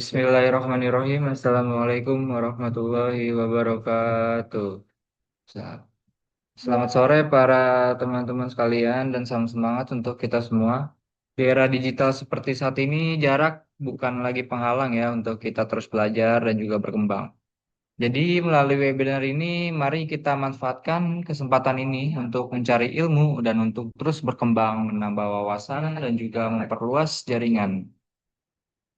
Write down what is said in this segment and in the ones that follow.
Bismillahirrahmanirrahim. Assalamualaikum warahmatullahi wabarakatuh. Sa- Selamat sore para teman-teman sekalian dan salam semangat untuk kita semua. Di era digital seperti saat ini, jarak bukan lagi penghalang ya untuk kita terus belajar dan juga berkembang. Jadi melalui webinar ini, mari kita manfaatkan kesempatan ini untuk mencari ilmu dan untuk terus berkembang, menambah wawasan dan juga memperluas jaringan.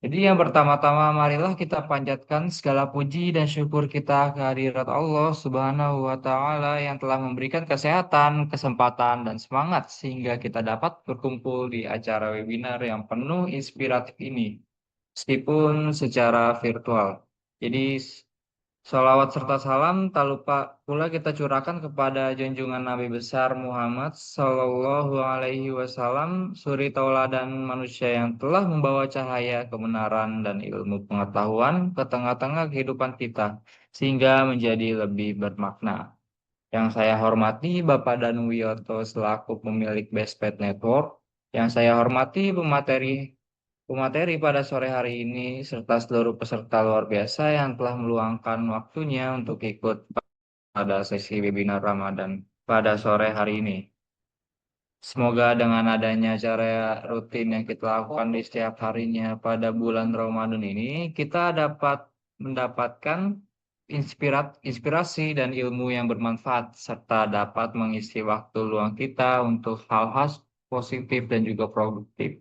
Jadi yang pertama-tama marilah kita panjatkan segala puji dan syukur kita kehadirat Allah Subhanahu wa taala yang telah memberikan kesehatan, kesempatan dan semangat sehingga kita dapat berkumpul di acara webinar yang penuh inspiratif ini meskipun secara virtual. Jadi salawat serta salam tak lupa pula kita curahkan kepada junjungan Nabi besar Muhammad Sallallahu Alaihi Wasallam, suri tauladan manusia yang telah membawa cahaya kebenaran dan ilmu pengetahuan ke tengah-tengah kehidupan kita, sehingga menjadi lebih bermakna. Yang saya hormati Bapak Danuwiyoto selaku pemilik Bestpet Network, yang saya hormati pemateri pada sore hari ini, serta seluruh peserta luar biasa yang telah meluangkan waktunya untuk ikut pada sesi webinar Ramadan pada sore hari ini. Semoga dengan adanya acara rutin yang kita lakukan di setiap harinya pada bulan Ramadan ini, kita dapat mendapatkan inspirasi dan ilmu yang bermanfaat, serta dapat mengisi waktu luang kita untuk hal-hal positif dan juga produktif.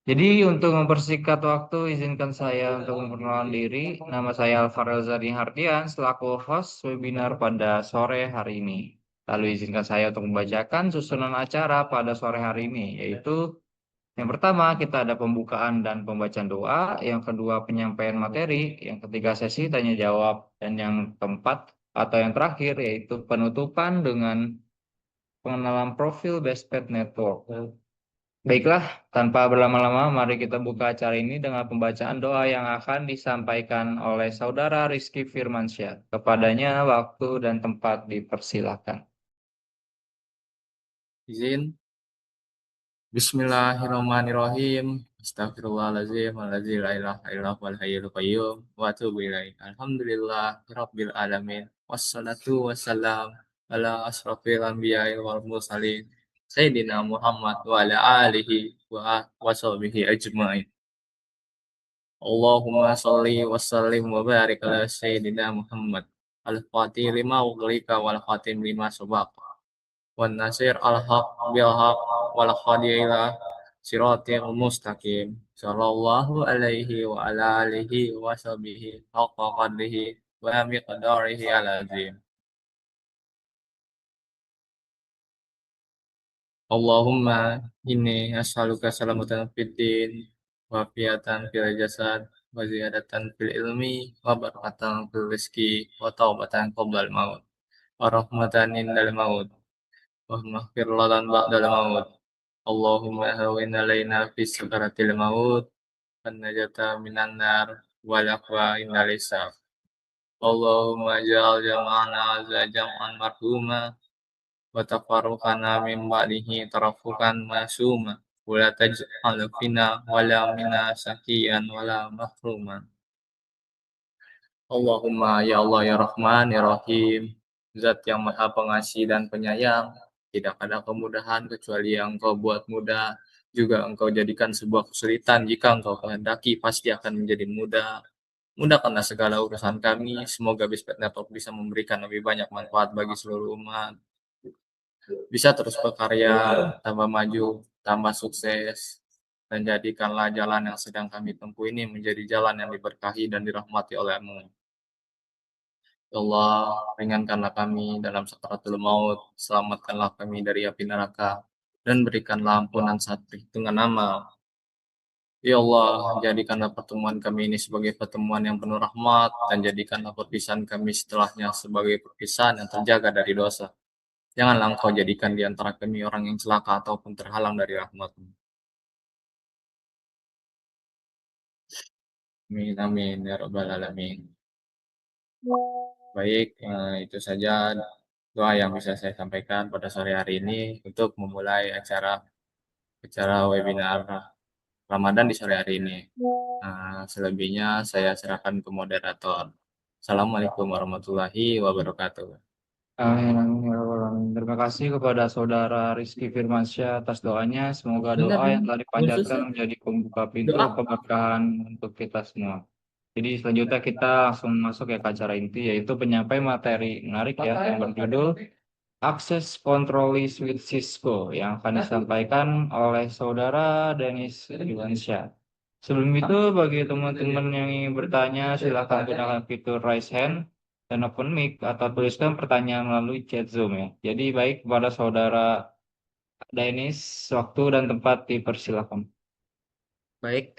Jadi untuk mempersingkat waktu, izinkan saya untuk memperkenalkan diri. Nama saya Alfarel Zari Hardian selaku host webinar pada sore hari ini. Lalu izinkan saya untuk membacakan susunan acara pada sore hari ini, yaitu yang pertama kita ada pembukaan dan pembacaan doa, yang kedua penyampaian materi, yang ketiga sesi tanya jawab, dan yang keempat atau yang terakhir yaitu penutupan dengan pengenalan profil Bestpet Network. Baiklah, tanpa berlama-lama, mari kita buka acara ini dengan pembacaan doa yang akan disampaikan oleh Saudara Rizky Firmansyah. Kepadanya waktu dan tempat dipersilakan. Izin. Bismillahirrahmanirrahim. Astagfirullahaladzim. Alladzi la ilaha illa huwal hayyul qayyum. Wa atubu ilaih. Alhamdulillah rabbil alamin. Wassalatu wassalam ala asrafil anbiya'i wal mursalin. Sayyidina Muhammad wa ala alihi wa sahbihi ajma'in. Allahumma salli wa sallim wa barik ala Sayyidina Muhammad. Al-Fatih lima uglika wal khatim lima sabaqa. Wan nasir al-haq bil haq wal hadi ila siratil mustaqim sallallahu alaihi wa ala alihi wa sahbihi haqqa qadrihi wa miqdarihi al-azim. Allahumma inni as'aluka salamatan fid din wa afiatan fil jasad wa ziyadatan fil ilmi wa barakatan fil rizki wa taubatan qabla maut wa rahmatan indal maut wa maghfir lana ba'dal maut. Allahumma hawwin alaina fi sakaratil maut wan najata minan nar wal afwa innal hisab. Allahumma ja'al jam'ana hadza jam'an marhuma wa tafarruqana min ba'dihi tarafukan masuma wa la taj'al fina wala minna sakiyan wala mahruman. Allahumma ya Allah ya Rahman ya Rahim, Zat yang Maha Pengasih dan Penyayang, tidak ada kemudahan kecuali yang Engkau buat mudah, juga Engkau jadikan sebuah kesulitan jika Engkau kehendaki pasti akan menjadi mudah. Mudahkanlah segala urusan kami, semoga Bismillah Network bisa memberikan lebih banyak manfaat bagi seluruh umat, bisa terus berkarya, tambah maju, tambah sukses, dan jadikanlah jalan yang sedang kami tempuh ini menjadi jalan yang diberkahi dan dirahmati oleh-Mu. Ya Allah, ringankanlah kami dalam sakaratul maut, selamatkanlah kami dari api neraka, dan berikanlah ampunan saat perhitungan amal. Ya Allah, jadikanlah pertemuan kami ini sebagai pertemuan yang penuh rahmat, dan jadikanlah perpisahan kami setelahnya sebagai perpisahan yang terjaga dari dosa. Janganlah Engkau jadikan di antara kami orang yang celaka ataupun terhalang dari rahmat-Mu. Amin, amin, ya Rabbal Alamin. Baik, itu saja doa yang bisa saya sampaikan pada sore hari ini untuk memulai acara acara webinar Ramadan di sore hari ini. Selebihnya saya serahkan ke moderator. Assalamualaikum warahmatullahi wabarakatuh. Amin, amin, ya rabbal alamin. Terima kasih kepada Saudara Rizky Firmansyah atas doanya. Semoga Benar, doa yang benar. telah dipanjatkan Khususnya menjadi pembuka pintu doa. keberkahan untuk kita semua. Jadi selanjutnya kita langsung masuk ya ke acara inti, yaitu penyampaian materi menarik ya yang berjudul Access Control List with Cisco yang akan disampaikan oleh Saudara Denis Iwansyah. Sebelum itu, bagi teman-teman yang ingin bertanya, silakan gunakan fitur raise hand dan open mic atau tuliskan pertanyaan melalui chat Zoom ya. Jadi baik kepada Saudara Denis, waktu dan tempat dipersilakan. Baik,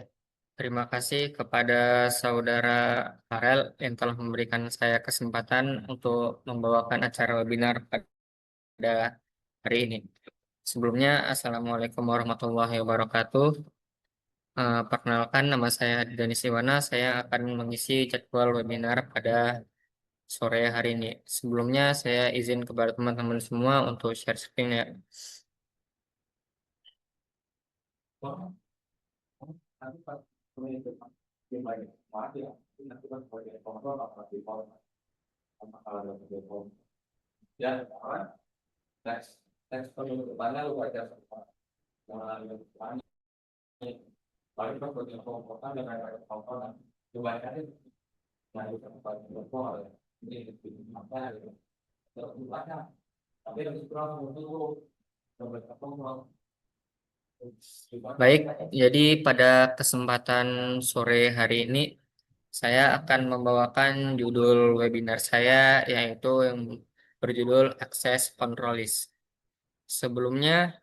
terima kasih kepada Saudara Farel yang telah memberikan saya kesempatan untuk membawakan acara webinar pada hari ini. Sebelumnya, Assalamualaikum warahmatullahi wabarakatuh. Perkenalkan, nama saya Danis Iwana. Saya akan mengisi jadwal webinar pada sore hari ini. Sebelumnya, saya izin kepada teman-teman semua untuk share screen ya. Baik, jadi pada kesempatan sore hari ini saya akan membawakan judul webinar saya yaitu yang berjudul Access Control List. Sebelumnya,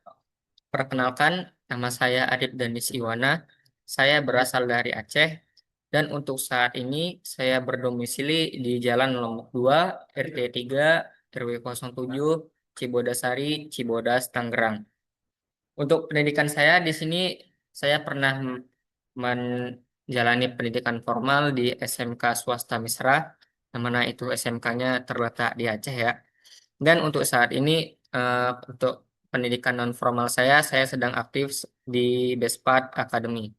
perkenalkan nama saya Adit Danis Iwana. Saya berasal dari Aceh dan untuk saat ini saya berdomisili di Jalan Lombok 2, RT 3, RW 07, Cibodasari, Cibodas, Tangerang. Untuk pendidikan saya di sini, saya pernah menjalani pendidikan formal di SMK Swasta Misra, yang mana itu SMK-nya terletak di Aceh ya. Dan untuk saat ini, untuk pendidikan non formal saya sedang aktif di Bespat Academy.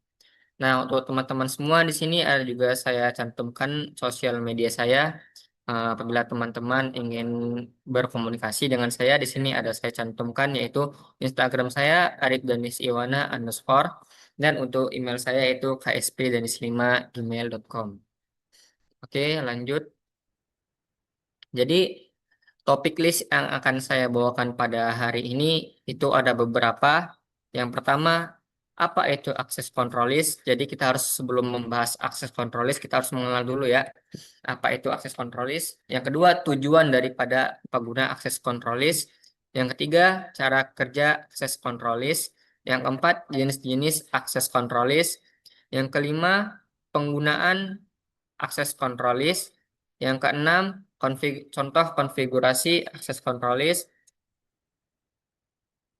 Nah, untuk teman-teman semua di sini ada juga saya cantumkan sosial media saya. Apabila teman-teman ingin berkomunikasi dengan saya, di sini ada saya cantumkan yaitu Instagram saya @danis_iwana_ dan untuk email saya yaitu kspdanis5@gmail.com. Oke, lanjut. Jadi topik list yang akan saya bawakan pada hari ini itu ada beberapa. Yang pertama, apa itu akses control list? Jadi kita harus sebelum membahas akses control list, kita harus mengenal dulu ya apa itu akses control list. Yang kedua, tujuan daripada pengguna akses control list. Yang ketiga, cara kerja akses control list. Yang keempat, jenis-jenis akses control list. Yang kelima, penggunaan akses control list. Yang keenam, contoh konfigurasi akses control list.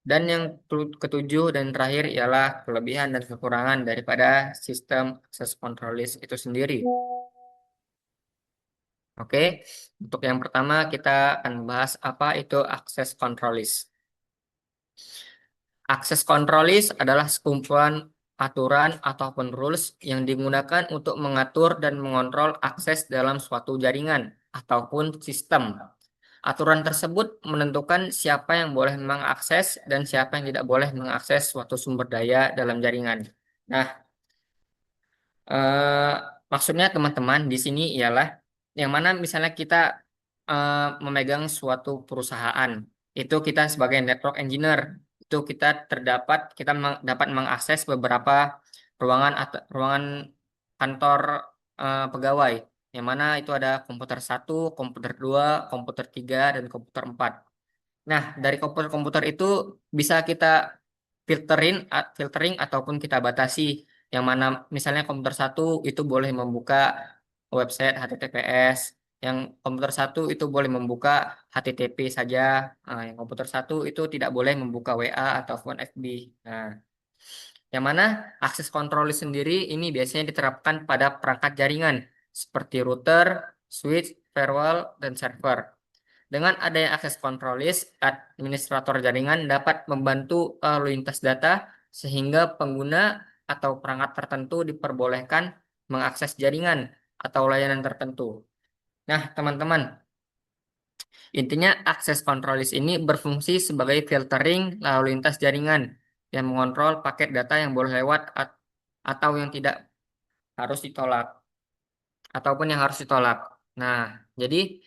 Dan yang ketujuh dan terakhir ialah kelebihan dan kekurangan daripada sistem akses control list itu sendiri. Oke, untuk yang pertama kita akan membahas apa itu akses control list. Akses control list adalah sekumpulan aturan ataupun rules yang digunakan untuk mengatur dan mengontrol akses dalam suatu jaringan ataupun sistem. Aturan tersebut menentukan siapa yang boleh mengakses dan siapa yang tidak boleh mengakses suatu sumber daya dalam jaringan. Nah, eh, maksudnya teman-teman di sini ialah yang mana misalnya kita memegang suatu perusahaan, itu kita sebagai network engineer, itu kita dapat mengakses beberapa ruangan atau ruangan kantor pegawai, yang mana itu ada komputer 1, komputer 2, komputer 3, dan komputer 4. Nah, dari komputer-komputer itu bisa kita filtering ataupun kita batasi. Yang mana misalnya komputer 1 itu boleh membuka website HTTPS, yang komputer 1 itu boleh membuka HTTP saja. Nah, yang komputer 1 itu tidak boleh membuka WA ataupun FB. Nah, yang mana akses kontrol sendiri ini biasanya diterapkan pada perangkat jaringan seperti router, switch, firewall, dan server. Dengan adanya akses control list, administrator jaringan dapat membantu lalu lintas data sehingga pengguna atau perangkat tertentu diperbolehkan mengakses jaringan atau layanan tertentu. Nah, teman-teman, intinya akses control list ini berfungsi sebagai filtering lalu lintas jaringan yang mengontrol paket data yang boleh lewat atau yang tidak harus ditolak ataupun yang harus ditolak. Nah, jadi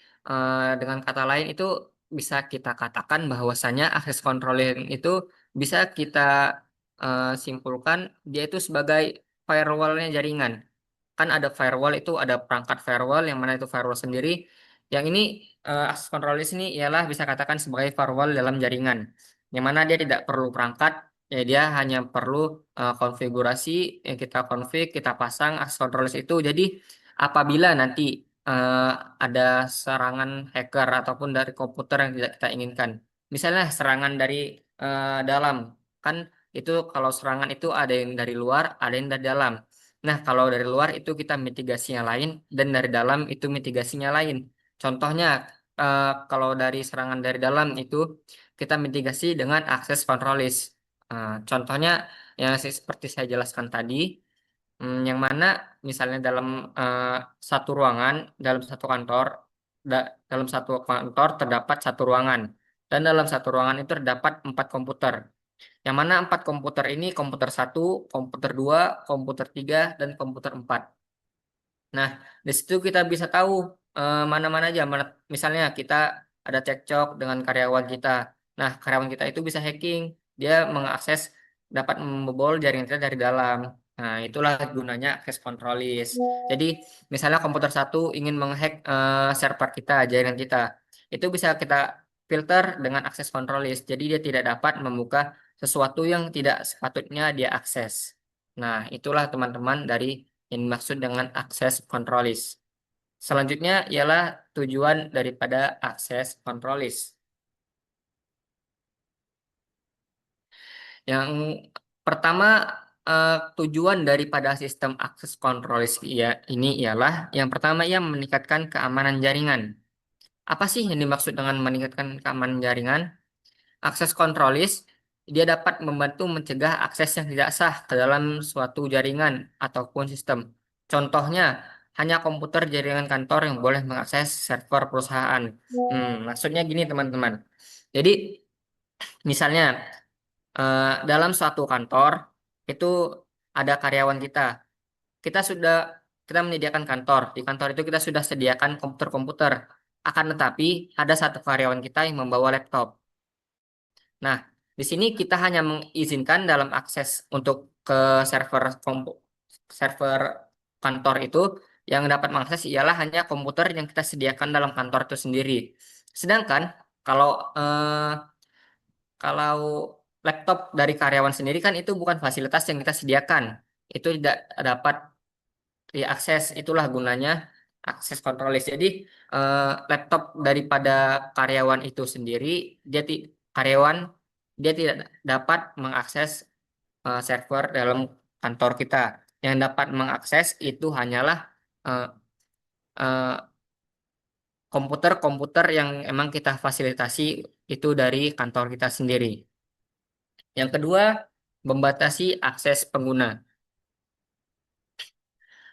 dengan kata lain itu bisa kita katakan bahwasanya akses controlling itu bisa kita simpulkan dia itu sebagai firewall-nya jaringan. Kan ada firewall itu ada perangkat firewall yang mana itu firewall sendiri. Yang ini access control list ini ialah bisa katakan sebagai firewall dalam jaringan. Yang mana dia tidak perlu perangkat, ya dia hanya perlu konfigurasi yang kita config, kita pasang access control list itu. Jadi apabila nanti eh, ada serangan hacker ataupun dari komputer yang tidak kita inginkan. Misalnya serangan dari dalam, kan itu kalau serangan itu ada yang dari luar, ada yang dari dalam. Nah, kalau dari luar itu kita mitigasinya lain dan dari dalam itu mitigasinya lain. Contohnya, kalau dari serangan dari dalam itu kita mitigasi dengan akses control list. Contohnya yang seperti saya jelaskan tadi, yang mana misalnya dalam eh, satu ruangan, dalam satu kantor, dalam satu kantor terdapat satu ruangan dan dalam satu ruangan itu terdapat 4 komputer. Yang mana 4 komputer ini komputer 1, komputer 2, komputer 3, dan komputer 4. Nah, di situ kita bisa tahu mana-mana aja. Misalnya kita ada cekcok dengan karyawan kita. Nah, karyawan kita itu bisa hacking. Dia mengakses, dapat membobol jaringan kita dari dalam. Nah, itulah gunanya access control list. Jadi, misalnya komputer 1 ingin menghack server kita, jaringan kita. Itu bisa kita filter dengan access control list. Jadi, dia tidak dapat membuka sesuatu yang tidak sepatutnya dia akses. Nah, itulah teman-teman dari yang dimaksud dengan akses control list. Selanjutnya ialah tujuan daripada akses control list. Yang pertama, tujuan daripada sistem akses control list ini ialah yang pertama ia meningkatkan keamanan jaringan. Apa sih yang dimaksud dengan meningkatkan keamanan jaringan? Akses control list dia dapat membantu mencegah akses yang tidak sah ke dalam suatu jaringan ataupun sistem. Contohnya, hanya komputer jaringan kantor yang boleh mengakses server perusahaan. Maksudnya gini teman-teman. Jadi, misalnya dalam suatu kantor itu ada karyawan kita. Kita sudah kita menyediakan kantor. Di kantor itu kita sudah sediakan komputer-komputer. Akan tetapi ada satu karyawan kita yang membawa laptop. Nah, di sini kita hanya mengizinkan dalam akses untuk ke server server kantor itu yang dapat mengakses ialah hanya komputer yang kita sediakan dalam kantor itu sendiri. Sedangkan kalau kalau laptop dari karyawan sendiri kan itu bukan fasilitas yang kita sediakan. Itu tidak dapat diakses. Itulah gunanya akses control list. Jadi laptop daripada karyawan itu sendiri, karyawan dia tidak dapat mengakses server dalam kantor kita. Yang dapat mengakses itu hanyalah eh, eh, komputer-komputer yang emang kita fasilitasi itu dari kantor kita sendiri. Yang kedua, membatasi akses pengguna.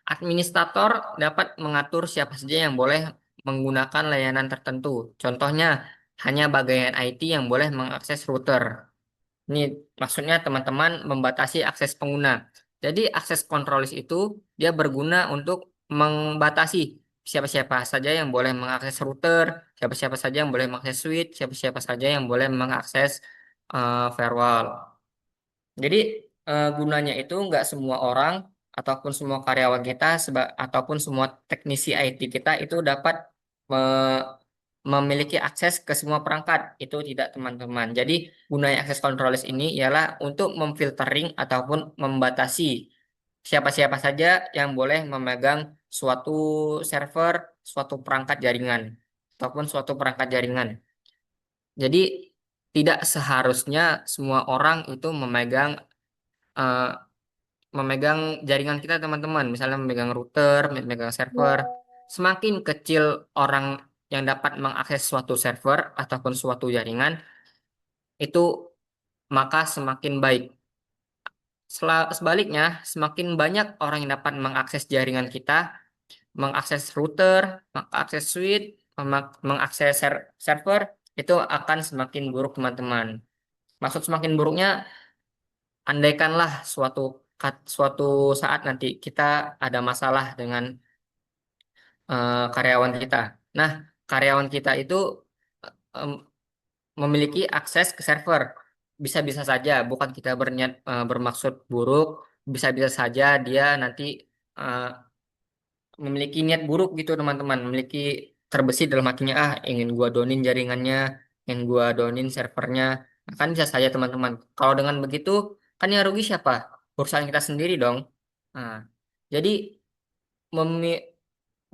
Administrator dapat mengatur siapa saja yang boleh menggunakan layanan tertentu. Contohnya, hanya bagian IT yang boleh mengakses router. Ini maksudnya teman-teman membatasi akses pengguna. Jadi akses kontrolis itu dia berguna untuk membatasi siapa-siapa saja yang boleh mengakses router, siapa-siapa saja yang boleh mengakses switch, siapa-siapa saja yang boleh mengakses firewall. Jadi gunanya itu nggak semua orang ataupun semua karyawan kita ataupun semua teknisi IT kita itu dapat memiliki akses ke semua perangkat. Itu tidak teman-teman. Jadi gunanya akses control list ini ialah untuk memfiltering ataupun membatasi siapa-siapa saja yang boleh memegang suatu server, suatu perangkat jaringan ataupun suatu perangkat jaringan. Jadi tidak seharusnya semua orang itu eh, memegang jaringan kita teman-teman, misalnya memegang router, memegang server. Semakin kecil orang yang dapat mengakses suatu server ataupun suatu jaringan, itu maka semakin baik. Sebaliknya, semakin banyak orang yang dapat mengakses jaringan kita, mengakses router, mengakses switch, mengakses server, itu akan semakin buruk, teman-teman. Maksud semakin buruknya, andaikanlah suatu saat nanti kita ada masalah dengan karyawan kita. Nah, karyawan kita itu em, memiliki akses ke server. Bisa-bisa saja, bukan kita berniat bermaksud buruk, bisa-bisa saja dia nanti eh, memiliki niat buruk gitu, teman-teman, memiliki terbesit dalam hatinya, ingin gua donin jaringannya, ingin gua donin servernya. Nah, kan bisa saja, teman-teman. Kalau dengan begitu, kan yang rugi siapa? Perusahaan kita sendiri dong. Nah, jadi memi-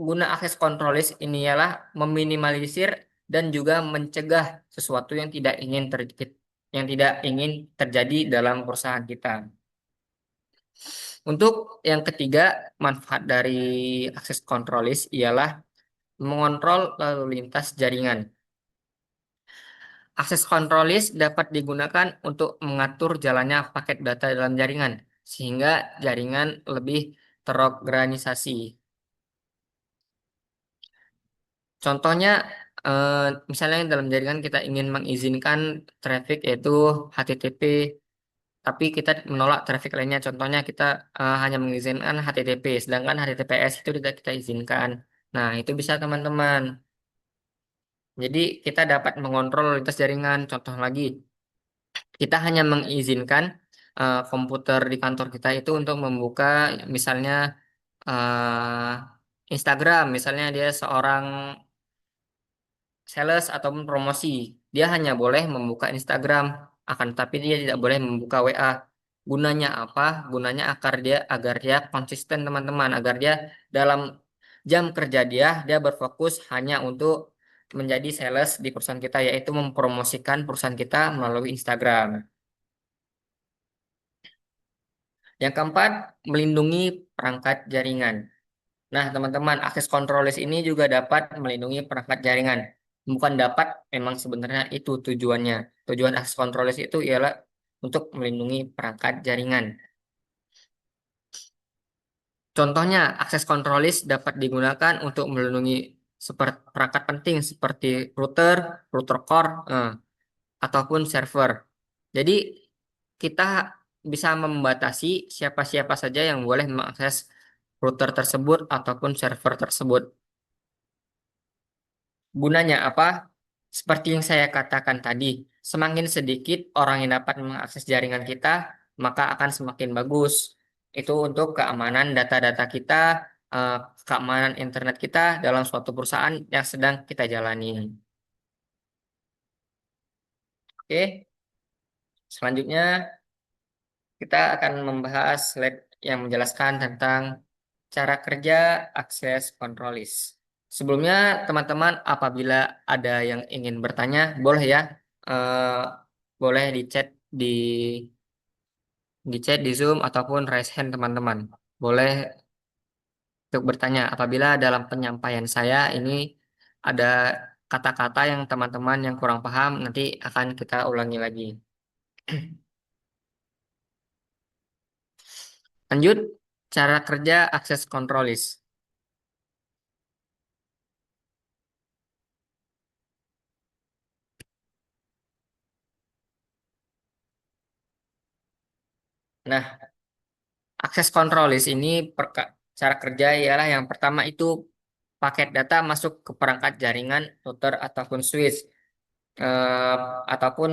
guna akses control list ini ialah meminimalisir dan juga mencegah sesuatu yang tidak ingin terjadi dalam perusahaan kita. Untuk yang ketiga, manfaat dari akses control list ialah mengontrol lalu lintas jaringan. Akses control list dapat digunakan untuk mengatur jalannya paket data dalam jaringan, sehingga jaringan lebih terorganisasi. Contohnya, misalnya dalam jaringan kita ingin mengizinkan traffic yaitu HTTP, tapi kita menolak traffic lainnya. Contohnya kita hanya mengizinkan HTTP, sedangkan HTTPS itu tidak kita izinkan. Nah, itu bisa, teman-teman. Jadi kita dapat mengontrol lintas jaringan. Contoh lagi, kita hanya mengizinkan komputer di kantor kita itu untuk membuka misalnya Instagram, misalnya dia seorang sales ataupun promosi. Dia hanya boleh membuka Instagram, akan tapi dia tidak boleh membuka WA. Gunanya apa? Gunanya agar dia konsisten, teman-teman, agar dia dalam jam kerja dia berfokus hanya untuk menjadi sales di perusahaan kita, yaitu mempromosikan perusahaan kita melalui Instagram. Yang keempat, melindungi perangkat jaringan. Nah, teman-teman, akses control list ini juga dapat melindungi perangkat jaringan. Bukan dapat, memang sebenarnya itu tujuannya. Tujuan akses control list itu ialah untuk melindungi perangkat jaringan. Contohnya, akses control list dapat digunakan untuk melindungi perangkat penting seperti router core, ataupun server. Jadi, kita bisa membatasi siapa-siapa saja yang boleh mengakses router tersebut ataupun server tersebut. Gunanya apa? Seperti yang saya katakan tadi, semakin sedikit orang yang dapat mengakses jaringan kita, maka akan semakin bagus. Itu untuk keamanan data-data kita, eh, keamanan internet kita dalam suatu perusahaan yang sedang kita jalani. Oke, selanjutnya kita akan membahas slide yang menjelaskan tentang cara kerja akses control list. Sebelumnya, teman-teman, apabila ada yang ingin bertanya, boleh ya, eh, boleh di chat di Zoom ataupun raise hand, teman-teman. Boleh untuk bertanya apabila dalam penyampaian saya ini ada kata-kata yang teman-teman yang kurang paham, nanti akan kita ulangi lagi. Lanjut, cara kerja akses control list. Nah, akses control list ini cara kerja ialah yang pertama itu paket data masuk ke perangkat jaringan router ataupun switch. Eh, ataupun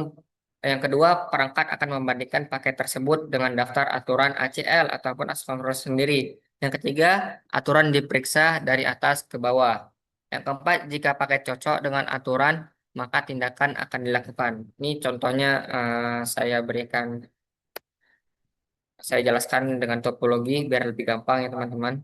yang kedua, perangkat akan membandingkan paket tersebut dengan daftar aturan ACL ataupun akses control sendiri. Yang ketiga, aturan diperiksa dari atas ke bawah. Yang keempat, jika paket cocok dengan aturan, maka tindakan akan dilakukan. Ini contohnya saya jelaskan dengan topologi biar lebih gampang ya, teman-teman.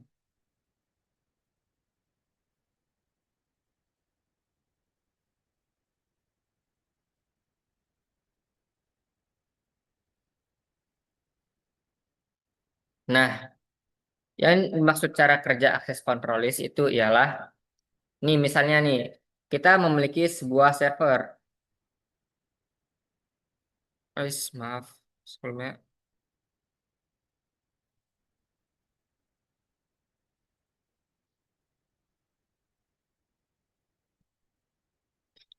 Nah, yang dimaksud cara kerja akses control list itu ialah, nih misalnya nih, kita memiliki sebuah server. Maaf sebelumnya.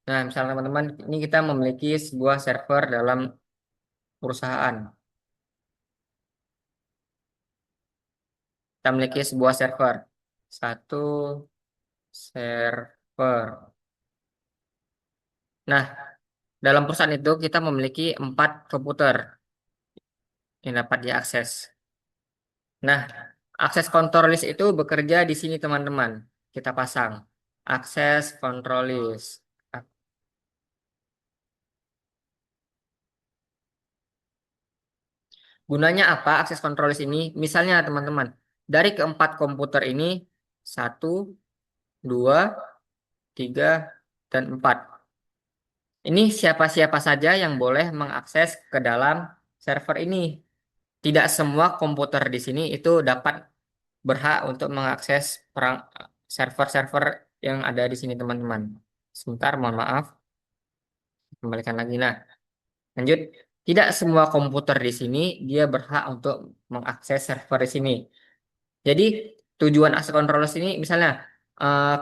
Nah, misalnya teman-teman, ini kita memiliki sebuah server dalam perusahaan. Kita memiliki sebuah server. Satu server. Nah, dalam perusahaan itu kita memiliki 4 komputer yang dapat diakses. Nah, akses control list itu bekerja di sini teman-teman. Kita pasang akses control list. Gunanya apa akses control list ini? Misalnya teman-teman, dari keempat komputer ini, 1, 2, 3, dan 4. Ini siapa-siapa saja yang boleh mengakses ke dalam server ini. Tidak semua komputer di sini itu dapat berhak untuk mengakses server-server yang ada di sini teman-teman. Sebentar, mohon maaf. Kembalikan lagi. Nah, lanjut. Tidak semua komputer di sini dia berhak untuk mengakses server di sini. Jadi tujuan akses controller ini misalnya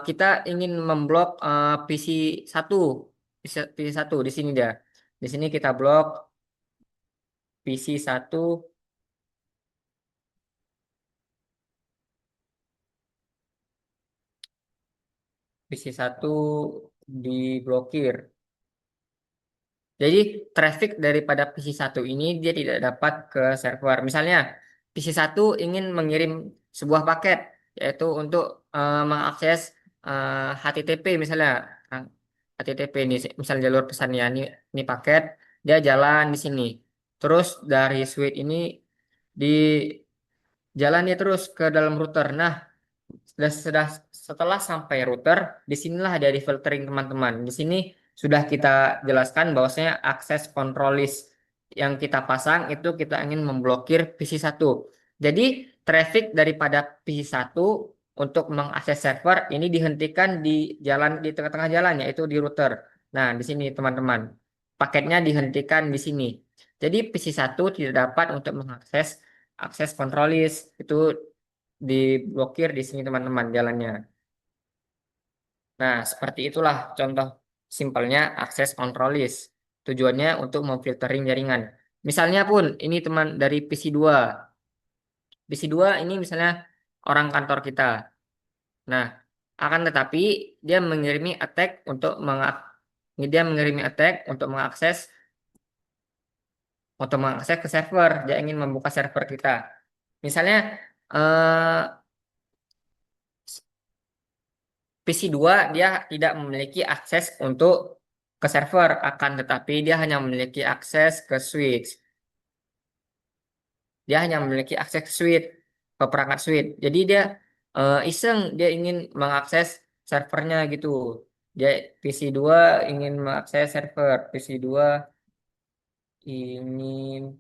kita ingin memblok PC 1, PC 1 di sini dia. Di sini kita blok PC 1, PC 1 diblokir. Jadi traffic daripada PC 1 ini dia tidak dapat ke server. Misalnya PC 1 ingin mengirim sebuah paket yaitu untuk mengakses HTTP misalnya. Nah, HTTP ini misalnya jalur pesannya ini paket dia jalan di sini. Terus dari switch ini di jalannya terus ke dalam router. Nah, setelah sampai router, disinilah ada di filtering teman-teman. Di sini sudah kita jelaskan bahwasanya akses control list yang kita pasang itu kita ingin memblokir PC 1. Jadi traffic daripada PC 1 untuk mengakses server ini dihentikan di jalan di tengah-tengah jalan yaitu di router. Nah, di sini teman-teman. Paketnya dihentikan di sini. Jadi PC 1 tidak dapat untuk mengakses akses control list itu diblokir di sini teman-teman jalannya. Nah, seperti itulah contoh simpelnya akses control list. Tujuannya untuk memfiltering jaringan. Misalnya pun ini teman dari PC 2. PC 2 ini misalnya orang kantor kita. Nah, akan tetapi dia mengirimi attack untuk mengakses ke server. Dia ingin membuka server kita. Misalnya eh, PC 2 dia tidak memiliki akses untuk ke server, akan tetapi dia hanya memiliki akses ke switch. Dia hanya memiliki akses ke switch, ke perangkat switch. Jadi dia iseng dia ingin mengakses servernya gitu. Dia PC 2 ingin mengakses server, PC 2 ingin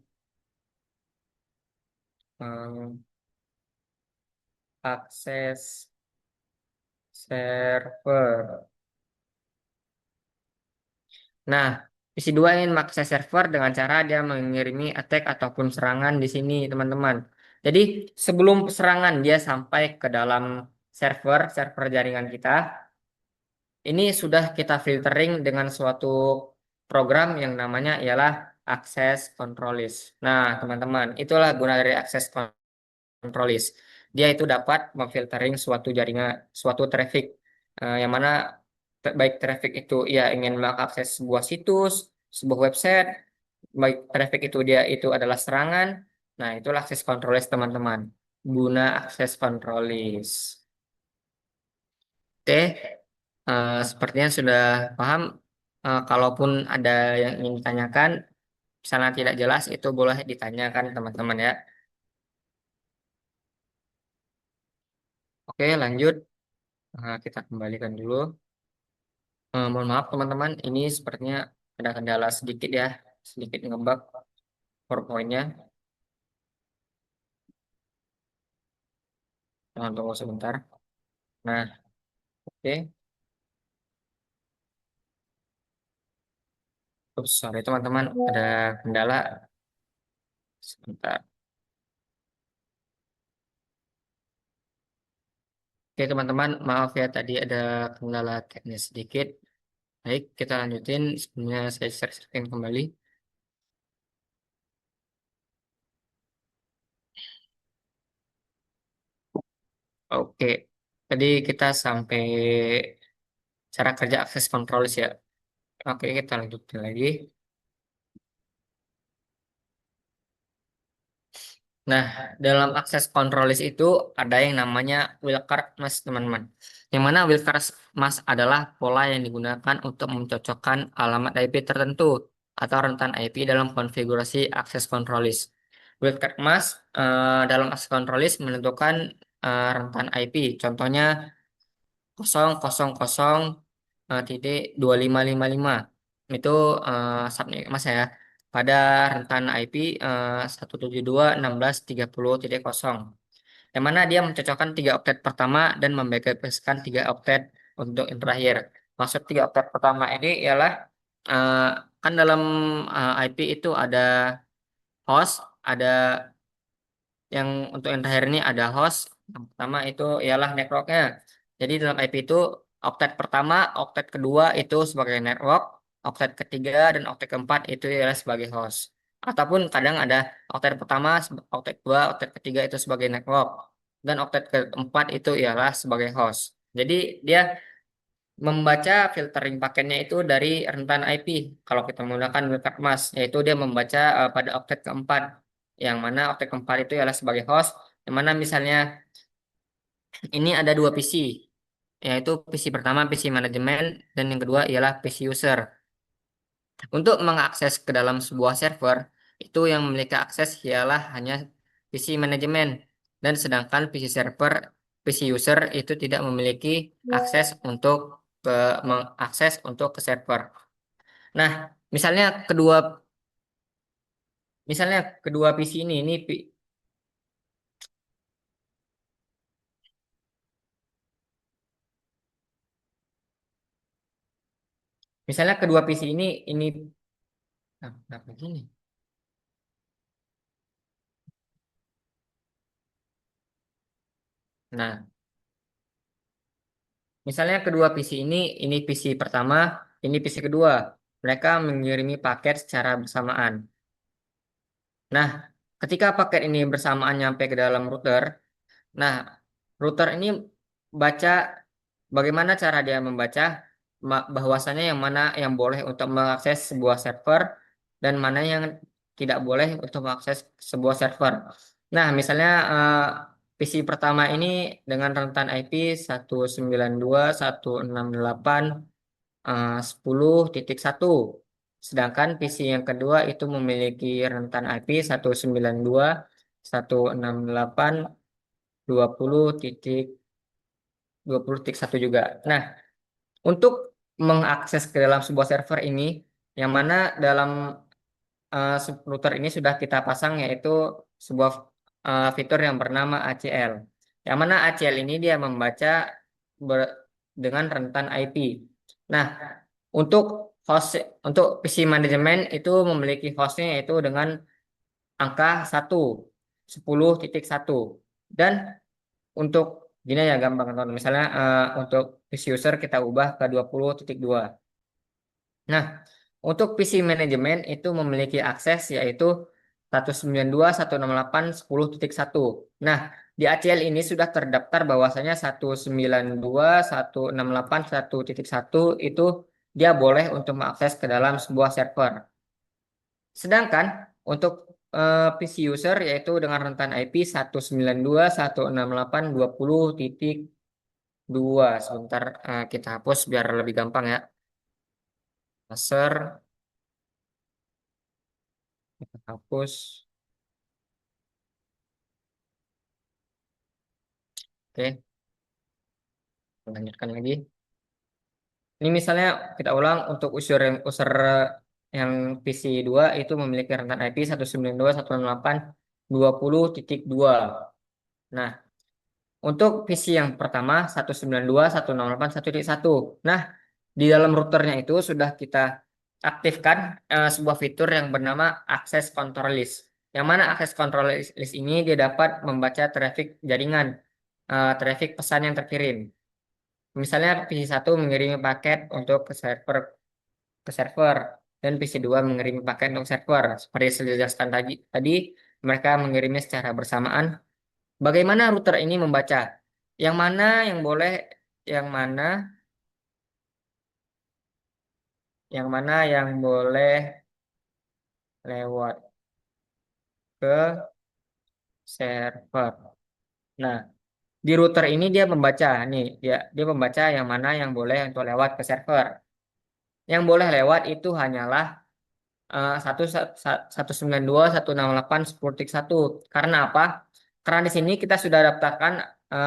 mengakses server. Nah, PC 2 ingin mengakses server dengan cara dia mengirimi attack ataupun serangan di sini, teman-teman. Jadi, sebelum serangan dia sampai ke dalam server jaringan kita, ini sudah kita filtering dengan suatu program yang namanya ialah access control list. Nah, teman-teman, itulah guna dari access control list. Dia itu dapat memfiltering suatu jaringan, suatu traffic yang mana baik traffic itu ia ingin mengakses sebuah situs, sebuah website, baik traffic itu dia itu adalah serangan. Nah, itulah akses control list teman-teman. Guna akses control list. Oke, sepertinya sudah paham. Kalaupun ada yang ingin ditanyakan, misalnya tidak jelas itu boleh ditanyakan teman-teman ya. Oke, lanjut. Kita kembalikan dulu. Mohon maaf teman-teman, ini sepertinya ada kendala sedikit ya, sedikit ngebug PowerPoint-nya. Tunggu sebentar. Nah, oke. Oops, sorry teman-teman, ada kendala. Sebentar. Oke teman-teman, maaf ya tadi ada kendala teknis sedikit. Baik, kita lanjutin. Sebelumnya saya share kembali. Oke, tadi kita sampai cara kerja akses control ya. Oke, kita lanjutin lagi. Nah, dalam akses control list itu ada yang namanya wildcard mask, teman-teman. Yang mana wildcard mask adalah pola yang digunakan untuk mencocokkan alamat IP tertentu atau rentan IP dalam konfigurasi akses control list. Wildcard mask dalam akses control list menentukan rentan IP. Contohnya 000.2555 itu subnet mas ya, pada rentan IP 172.16.30.0, yang mana dia mencocokkan 3 oktet pertama dan membebaskan 3 oktet untuk yang terakhir. Maksud 3 oktet pertama ini ialah eh, kan dalam IP itu ada host, ada yang untuk yang terakhir ini ada host. Yang pertama itu ialah networknya. Jadi dalam IP itu oktet pertama, oktet kedua itu sebagai network, oktet ketiga dan oktet keempat itu ialah sebagai host. Ataupun kadang ada oktet pertama, oktet kedua, oktet ketiga itu sebagai network, dan oktet keempat itu ialah sebagai host. Jadi dia membaca filtering paketnya itu dari rentan IP. Kalau kita menggunakan wildcard mask, yaitu dia membaca pada oktet keempat, yang mana oktet keempat itu ialah sebagai host, yang mana misalnya ini ada 2 PC, yaitu PC pertama PC manajemen dan yang kedua ialah PC user. Untuk mengakses ke dalam sebuah server, itu yang memiliki akses ialah hanya PC manajemen, dan sedangkan PC server, PC user itu tidak memiliki akses untuk mengakses untuk ke server. Nah, misalnya kedua PC ini misalnya kedua PC ini nah, kenapa gini? Nah, misalnya kedua PC ini PC pertama, ini PC kedua. Mereka mengirimi paket secara bersamaan. Nah, ketika paket ini bersamaan nyampe ke dalam router, nah, router ini baca, bagaimana cara dia membaca bahwasanya yang mana yang boleh untuk mengakses sebuah server dan mana yang tidak boleh untuk mengakses sebuah server. Nah, misalnya PC pertama ini dengan rentan IP 192.168.10.1. Sedangkan PC yang kedua itu memiliki rentan IP 192.168.20.20.1 juga. Nah, untuk mengakses ke dalam sebuah server ini, yang mana dalam router ini sudah kita pasang yaitu sebuah fitur yang bernama ACL. Yang mana ACL ini dia membaca dengan rentan IP. Nah, untuk host untuk PC manajemen itu memiliki hostnya yaitu dengan angka 10.1. Dan untuk gini ya gampang teman. Misalnya untuk PC user kita ubah ke 20.2. Nah, untuk PC manajemen itu memiliki akses yaitu 192.168.10.1. Nah, di ACL ini sudah terdaftar bahwasanya 192.168.1.1 itu dia boleh untuk mengakses ke dalam sebuah server. Sedangkan untuk PC user yaitu dengan rentan IP 192.168.20.2. Sebentar kita hapus biar lebih gampang ya. Laser kita hapus. Oke, lanjutkan lagi. Ini misalnya kita ulang untuk user yang PC 2 itu memiliki rentan IP 192.168.20.2. Nah, untuk PC yang pertama 192.168.1.1. Nah, di dalam routernya itu sudah kita aktifkan sebuah fitur yang bernama Access Control List. Yang mana Access Control List ini dia dapat membaca traffic jaringan, traffic pesan yang terkirim. misalnya PC1 mengirimi paket untuk ke server dan PC2 mengirimi paket untuk server. Seperti yang sudah dijelaskan tadi mereka mengirimnya secara bersamaan. Bagaimana router ini membaca? Yang mana yang boleh, yang mana yang boleh lewat ke server. Nah, di router ini dia membaca nih, dia membaca yang mana yang boleh untuk lewat ke server. Yang boleh lewat itu hanyalah 192.168.10.1. Karena apa? Karena di sini kita sudah daftarkan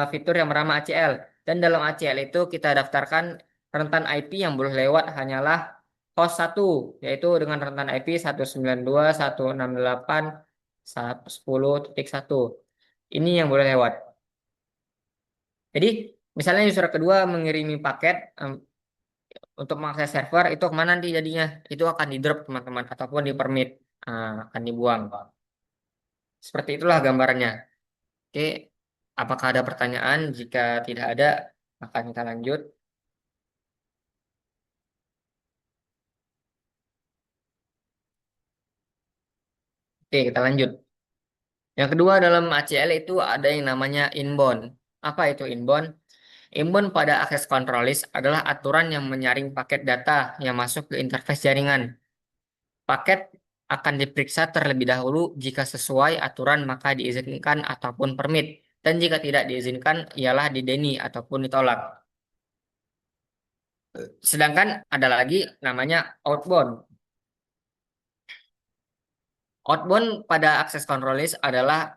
fitur yang bernama ACL, dan dalam ACL itu kita daftarkan rentan IP yang boleh lewat hanyalah host 1, yaitu dengan rentan IP 192.168.10.1. Ini yang boleh lewat. Jadi, misalnya user kedua mengirimi paket untuk mengakses server, itu kemana nanti jadinya? Itu akan di drop teman-teman, ataupun di permit, akan dibuang. Seperti itulah gambarnya. Oke, apakah ada pertanyaan? Jika tidak ada, maka kita lanjut. Oke, kita lanjut. Yang kedua, dalam ACL itu ada yang namanya inbound. Apa itu inbound? Inbound pada access control list adalah aturan yang menyaring paket data yang masuk ke interface jaringan. Paket akan diperiksa terlebih dahulu, jika sesuai aturan maka diizinkan ataupun permit. Dan jika tidak diizinkan, ialah dideny ataupun ditolak. Sedangkan ada lagi namanya outbound. Outbound pada akses control list adalah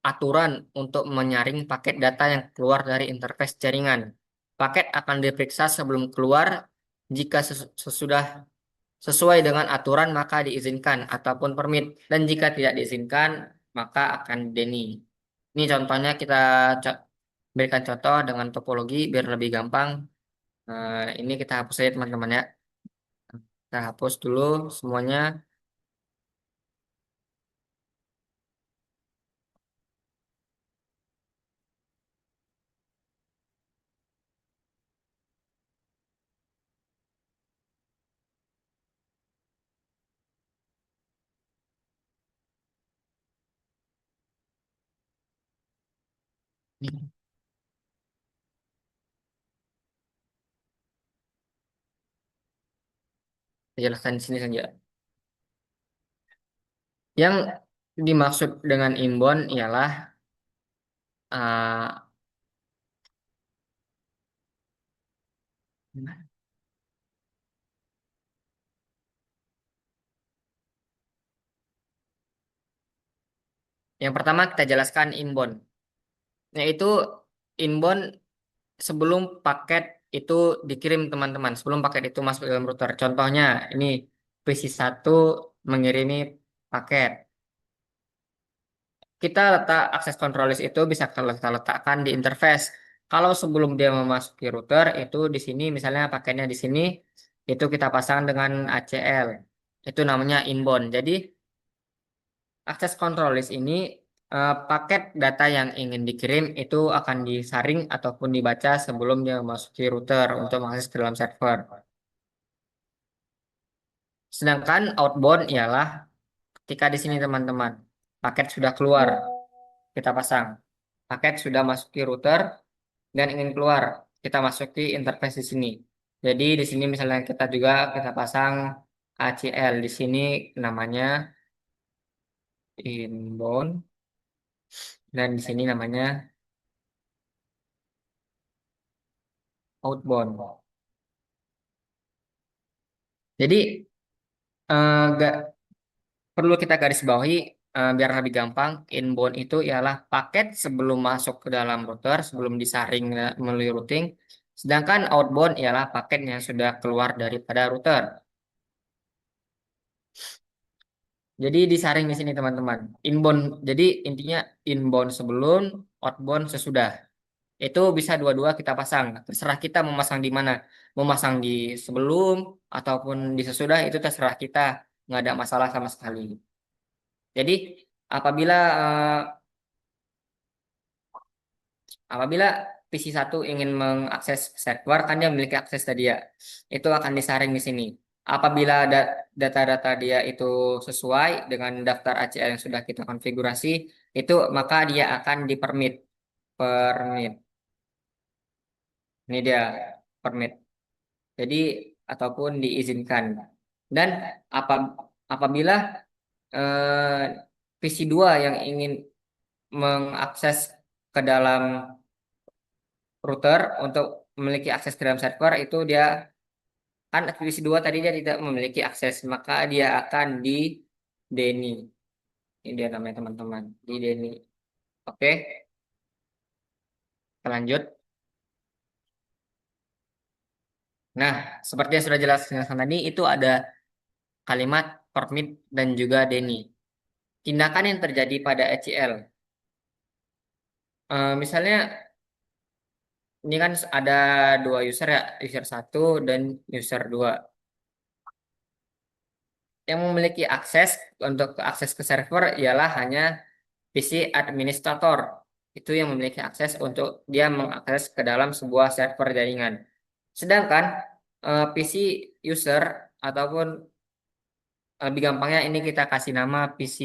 aturan untuk menyaring paket data yang keluar dari interface jaringan. Paket akan diperiksa sebelum keluar. Jika sesudah sesuai dengan aturan maka diizinkan ataupun permit, dan jika tidak diizinkan maka akan deny. Ini contohnya, kita berikan contoh dengan topologi biar lebih gampang. Ini kita hapus saja teman-teman ya. Kita hapus dulu semuanya. Ini, saya jelaskan di sini saja. Yang dimaksud dengan inbound ialah uh, yang pertama kita jelaskan inbound, yaitu inbound sebelum paket itu dikirim teman-teman, sebelum paket itu masuk ke dalam router. Contohnya ini PC1 mengirimi paket. Kita letak akses control list itu bisa kita letakkan di interface. Kalau sebelum dia memasuki router itu di sini, misalnya paketnya di sini, itu kita pasang dengan ACL. Itu namanya inbound. Jadi akses control list ini, paket data yang ingin dikirim itu akan disaring ataupun dibaca sebelum dia memasuki router untuk mengakses ke dalam server. Sedangkan outbound ialah ketika di sini teman-teman, paket sudah keluar, kita pasang. Paket sudah masuki router dan ingin keluar, kita masuki interface di sini. Jadi di sini misalnya kita pasang ACL di sini, namanya inbound, dan di sini namanya outbound. Jadi nggak perlu kita garis bawahi, biar lebih gampang. Inbound itu ialah paket sebelum masuk ke dalam router, sebelum disaring melalui routing. Sedangkan outbound ialah paket yang sudah keluar daripada router. Jadi disaring di sini teman-teman. Inbound, jadi intinya inbound sebelum, outbound sesudah. Itu bisa dua-dua kita pasang. Terserah kita mau masang di mana. Mau masang di sebelum ataupun di sesudah, itu terserah kita. Nggak ada masalah sama sekali. Jadi apabila apabila PC1 ingin mengakses server, kan dia memiliki akses tadi ya. Itu akan disaring di sini. Apabila data-data dia itu sesuai dengan daftar ACL yang sudah kita konfigurasi, itu maka dia akan dipermit. Permit. Ini dia permit. Jadi ataupun diizinkan. Dan apa apabila PC2 yang ingin mengakses ke dalam router untuk memiliki akses ke dalam server, itu dia kan PC2 tadi dia tidak memiliki akses, maka dia akan di DNI. Ini dia namanya teman-teman, di DNI. Oke, kita lanjut. Nah, seperti yang sudah jelas tadi, itu ada kalimat permit dan juga DNI. Tindakan yang terjadi pada ACL. Misalnya ini kan ada dua user ya, user 1 dan user 2. Yang memiliki akses untuk akses ke server ialah hanya PC administrator. Itu yang memiliki akses untuk dia mengakses ke dalam sebuah server jaringan. Sedangkan PC user ataupun lebih gampangnya ini kita kasih nama PC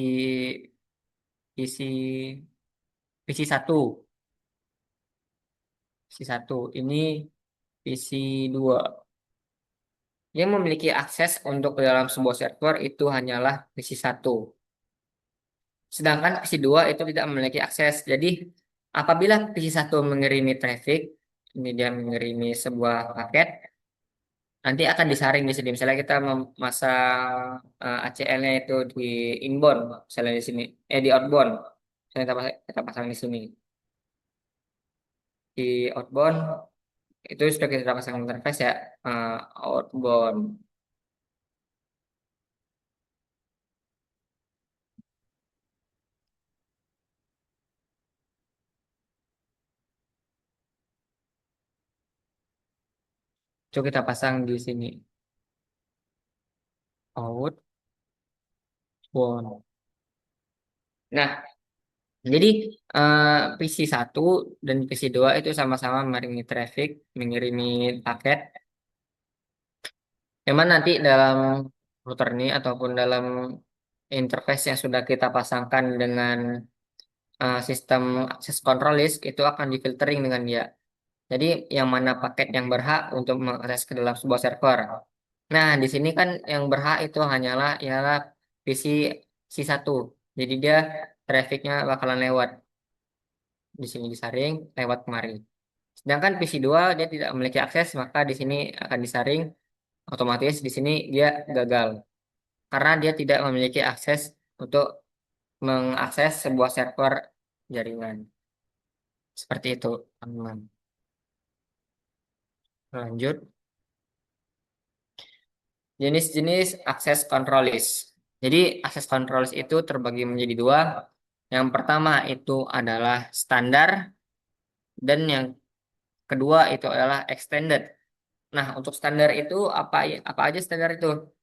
PC1. PC1 ini PC2. Yang memiliki akses untuk ke dalam sebuah server itu hanyalah PC1. Sedangkan PC2 itu tidak memiliki akses. Jadi apabila PC1 mengirimi traffic, ini dia mengirimi sebuah paket, nanti akan disaring di sini. Misalnya kita memasang ACL-nya itu di inbound, misalnya di sini, di outbound. Misalnya kita pasang di sini. Di outbound itu sudah kita pasang interface ya, outbound. Coba kita pasang di sini. Outbound. Nah, jadi PC1 dan PC2 itu sama-sama mengirimi traffic, mengirimi paket. Memang nanti dalam router ini ataupun dalam interface yang sudah kita pasangkan dengan sistem access control list itu akan difiltering dengan dia. Jadi yang mana paket yang berhak untuk mengakses ke dalam sebuah server. Nah, di sini kan yang berhak itu hanyalah ialah PC C1. Jadi dia trafficnya bakalan lewat di sini disaring lewat kemari. Sedangkan PC2 dia tidak memiliki akses, maka di sini akan disaring otomatis di sini dia gagal karena dia tidak memiliki akses untuk mengakses sebuah server jaringan. Seperti itu, teman-teman. Lanjut. Jenis-jenis akses control list. Jadi akses control list itu terbagi menjadi dua. Yang pertama itu adalah standar dan yang kedua itu adalah extended. Nah, untuk standar itu apa aja standar itu?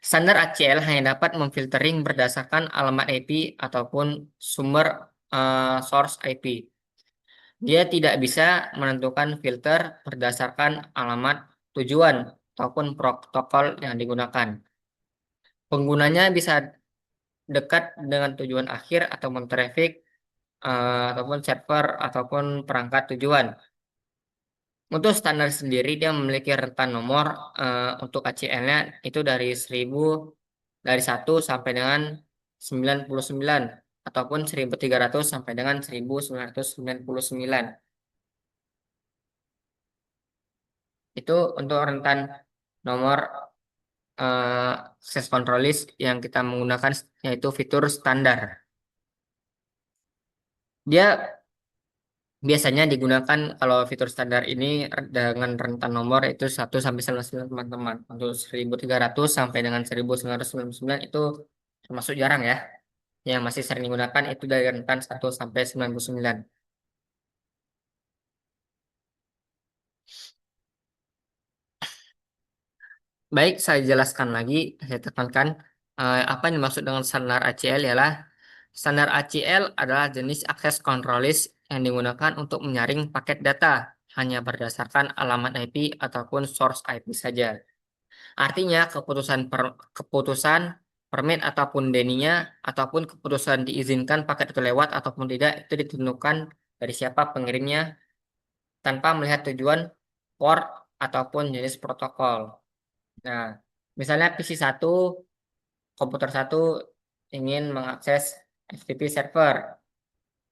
Standar ACL hanya dapat memfiltering berdasarkan alamat IP ataupun sumber source IP. Dia tidak bisa menentukan filter berdasarkan alamat tujuan ataupun protokol yang digunakan. Penggunanya bisa dekat dengan tujuan akhir ataupun traffic ataupun server ataupun perangkat tujuan. Untuk standar sendiri dia memiliki rentan nomor untuk ACL-nya itu dari 1 sampai dengan 99 ataupun 1300 sampai dengan 1999. Itu untuk rentan nomor access control list yang kita menggunakan yaitu fitur standar. Dia biasanya digunakan kalau fitur standar ini dengan rentan nomor itu 1 sampai 99 teman-teman. Untuk 1300 sampai dengan 1999 itu termasuk jarang ya. Yang masih sering digunakan itu dari rentan 1 sampai 99. Baik, saya jelaskan lagi, saya tekankan apa yang dimaksud dengan standar ACL ialah standar ACL adalah jenis akses control list yang digunakan untuk menyaring paket data hanya berdasarkan alamat IP ataupun source IP saja. Artinya keputusan permit ataupun deninya ataupun keputusan diizinkan paket itu lewat ataupun tidak itu ditentukan dari siapa pengirimnya tanpa melihat tujuan port ataupun jenis protokol. Nah, misalnya PC satu komputer satu ingin mengakses FTP server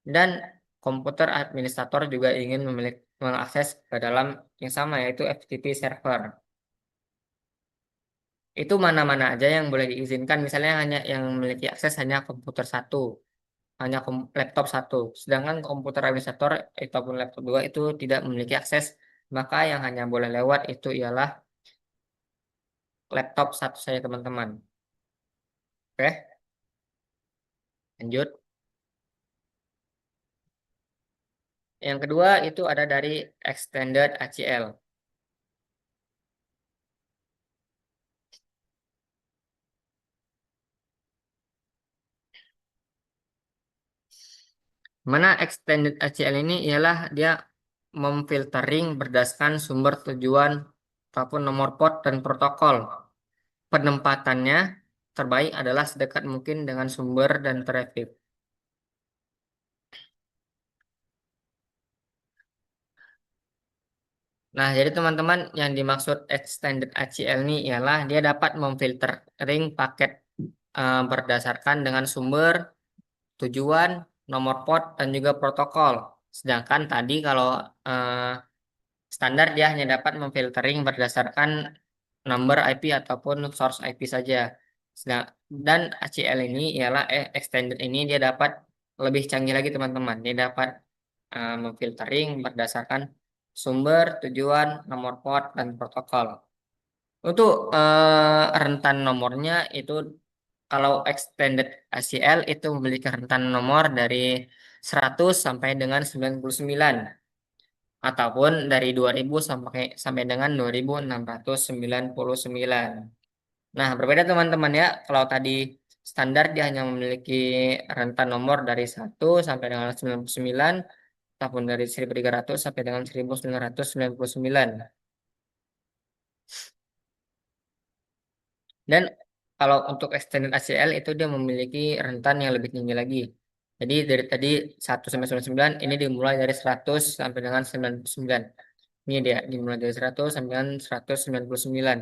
dan komputer administrator juga ingin mengakses ke dalam yang sama yaitu FTP server. Itu mana-mana aja yang boleh diizinkan. Misalnya hanya yang memiliki akses hanya komputer satu, hanya laptop satu. Sedangkan komputer administrator ataupun laptop dua itu tidak memiliki akses. Maka yang hanya boleh lewat itu ialah laptop satu saja teman-teman. Oke, lanjut. Yang kedua itu ada dari extended ACL. Mana extended ACL ini ialah dia memfiltering berdasarkan sumber tujuan ataupun nomor port dan protokol. Penempatannya terbaik adalah sedekat mungkin dengan sumber dan traffic. Nah, jadi teman-teman yang dimaksud extended ACL ini ialah dia dapat memfiltering paket berdasarkan dengan sumber, tujuan, nomor port, dan juga protokol. Sedangkan tadi kalau eh, standar dia hanya dapat memfiltering berdasarkan number IP ataupun source IP saja. Dan ACL ini ialah extended ini dia dapat lebih canggih lagi teman-teman. Dia dapat memfiltering berdasarkan sumber, tujuan, nomor port, dan protokol. Untuk rentan nomornya itu kalau extended ACL itu memiliki rentan nomor dari 100 sampai dengan 99 ataupun dari 2000 sampai sampai dengan 2699. Nah, berbeda teman-teman ya. Kalau tadi standar dia hanya memiliki rentan nomor dari 1 sampai dengan 99 ataupun dari 1300 sampai dengan 1999. Dan kalau untuk extended ACL itu dia memiliki rentan yang lebih tinggi lagi. Jadi dari tadi 1 sampai 99 ini dimulai dari 100 sampai dengan 99. Ini dia dimulai dari 100 sampai dengan 199.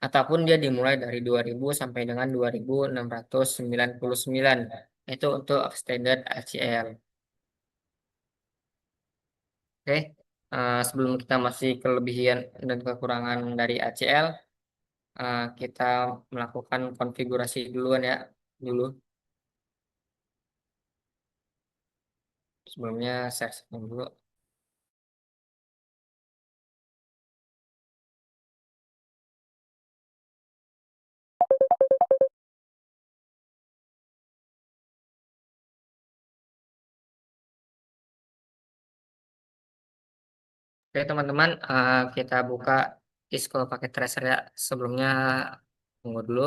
Ataupun dia dimulai dari 2000 sampai dengan 2699. Itu untuk extended ACL. Oke. Sebelum kita masih kelebihan dan kekurangan dari ACL, kita melakukan konfigurasi duluan ya dulu. Sebelumnya saya setting dulu. Oke teman-teman, kita buka Cisco paket tracer ya. Sebelumnya tunggu dulu,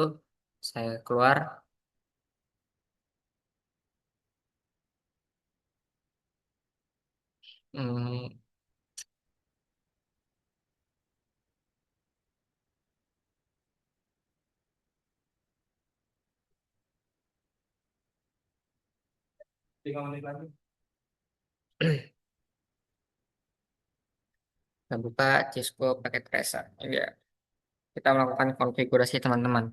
saya keluar. Hmm, kita buka Cisco paket tracer. Ya, kita melakukan konfigurasi teman-teman.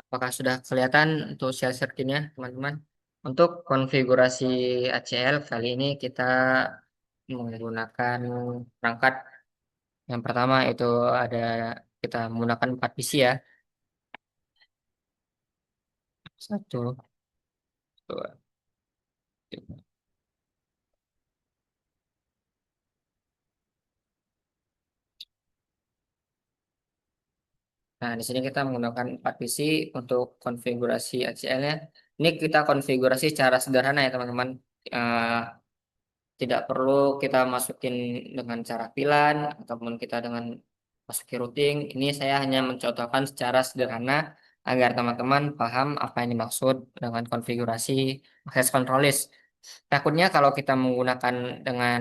Apakah sudah kelihatan untuk share circuitnya, teman-teman? Untuk konfigurasi ACL kali ini kita menggunakan perangkat yang pertama itu ada kita menggunakan 4 PC ya. Satu, dua, tiga. Nah, di sini kita menggunakan 4 PC untuk konfigurasi ACL-nya. Ini kita konfigurasi secara sederhana ya, teman-teman. Eh, Tidak perlu kita masukin dengan cara VLAN ataupun kita dengan masukin routing. Ini saya hanya mencontohkan secara sederhana agar teman-teman paham apa yang dimaksud dengan konfigurasi access control list. Takutnya kalau kita menggunakan dengan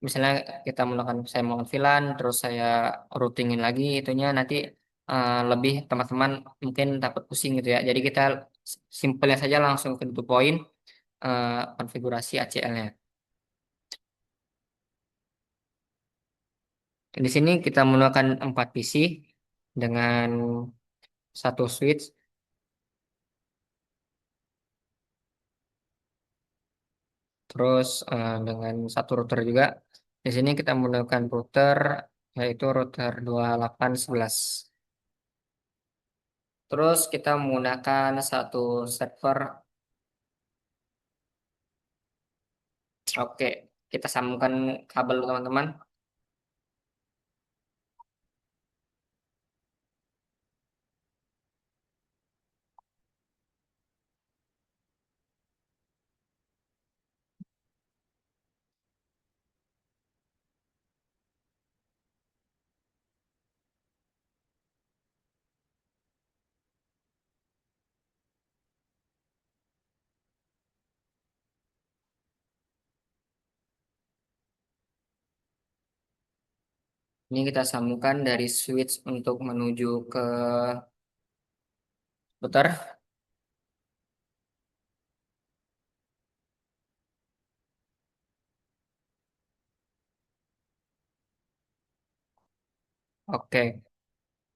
misalnya kita menggunakan saya menggunakan VLAN terus saya routingin lagi itunya nanti lebih teman-teman mungkin takut pusing gitu ya. Jadi kita simpelnya saja langsung ke the point konfigurasi ACL-nya. Di sini kita menggunakan 4 PC dengan satu switch, terus dengan satu router juga. Di sini kita menggunakan router yaitu router 2811. Terus kita menggunakan satu server. Oke, kita sambungkan kabel teman-teman. Ini kita sambungkan dari switch untuk menuju ke router. Oke,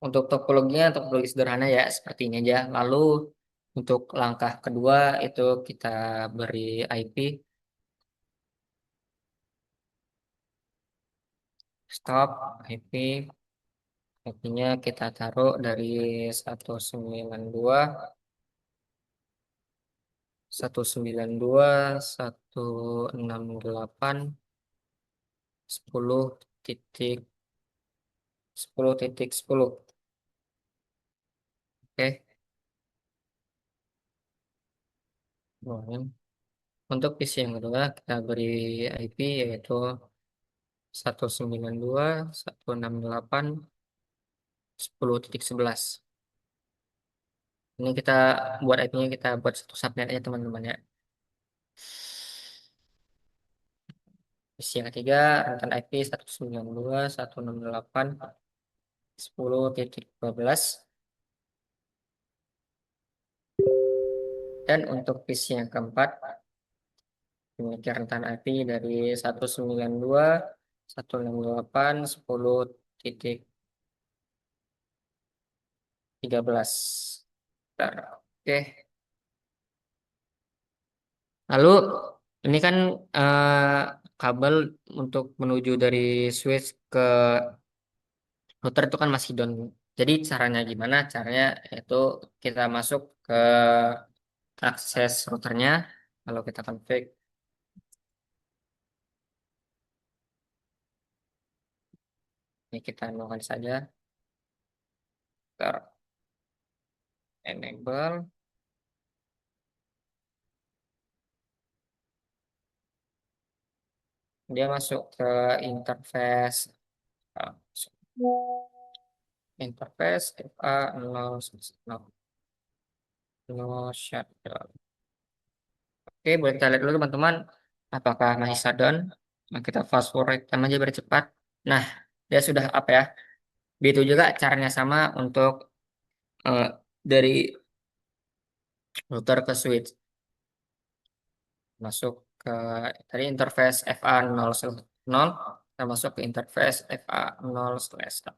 untuk topologinya topologi sederhana ya seperti ini aja. Lalu untuk langkah kedua itu kita beri IP stop IP. IP-nya kita taruh dari 192 192 168 10 titik 10.10. Oke. Kemudian untuk PC yang kedua kita beri IP yaitu 192.168.10.11. Ini kita buat IP-nya kita buat satu subnet aja teman-teman ya. PC yang ketiga rentan IP 192.168.10.12. Dan untuk PC yang keempat memiliki rentan IP dari 192.168.10.13. Oke. Lalu ini kan kabel untuk menuju dari switch ke router itu kan masih down. Jadi caranya gimana? Caranya yaitu kita masuk ke akses routernya. Kalau kita config, ini kita nolkan saja. Router enable. Dia masuk ke interface. Ah, masuk. Interface FA 0 shutdown. Oke, boleh kita lihat dulu teman-teman apakah masih shutdown. Nah, kita fast forward aja biar cepat. Nah, dia sudah apa ya? Begitu juga caranya sama untuk eh, dari router ke switch. Masuk ke tadi interface FA0 kita masuk ke interface FA0/.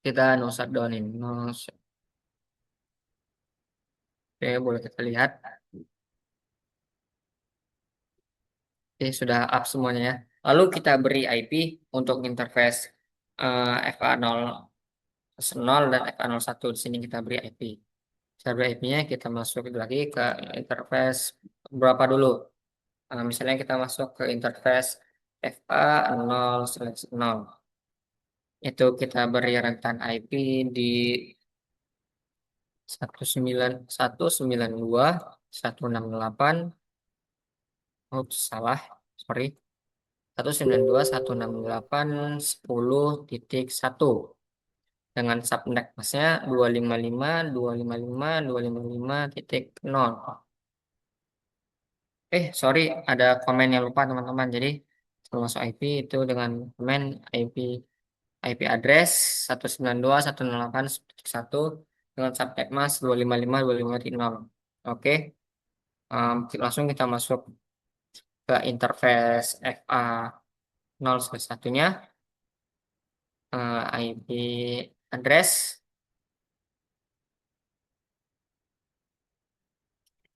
Kita no shutdownin, Oke, boleh kita lihat. Oke, sudah up semuanya ya. Lalu kita beri IP untuk interface FA0 dan FA01. Di sini kita beri IP. Kita beri IP-nya, kita masuk lagi ke interface berapa dulu. Misalnya kita masuk ke interface FA0/0. Itu kita beri rentan IP di 192.168. Oops, salah. Sorry. 192.168.10.1 dengan subnet masknya 255.255.255.0. Sorry, ada komen yang lupa teman-teman. Jadi termasuk IP itu dengan komen IP address 192.168.1 dengan subnet mask 255.255.0. Oke, langsung kita masuk ke interface FA0/1-nya. IP address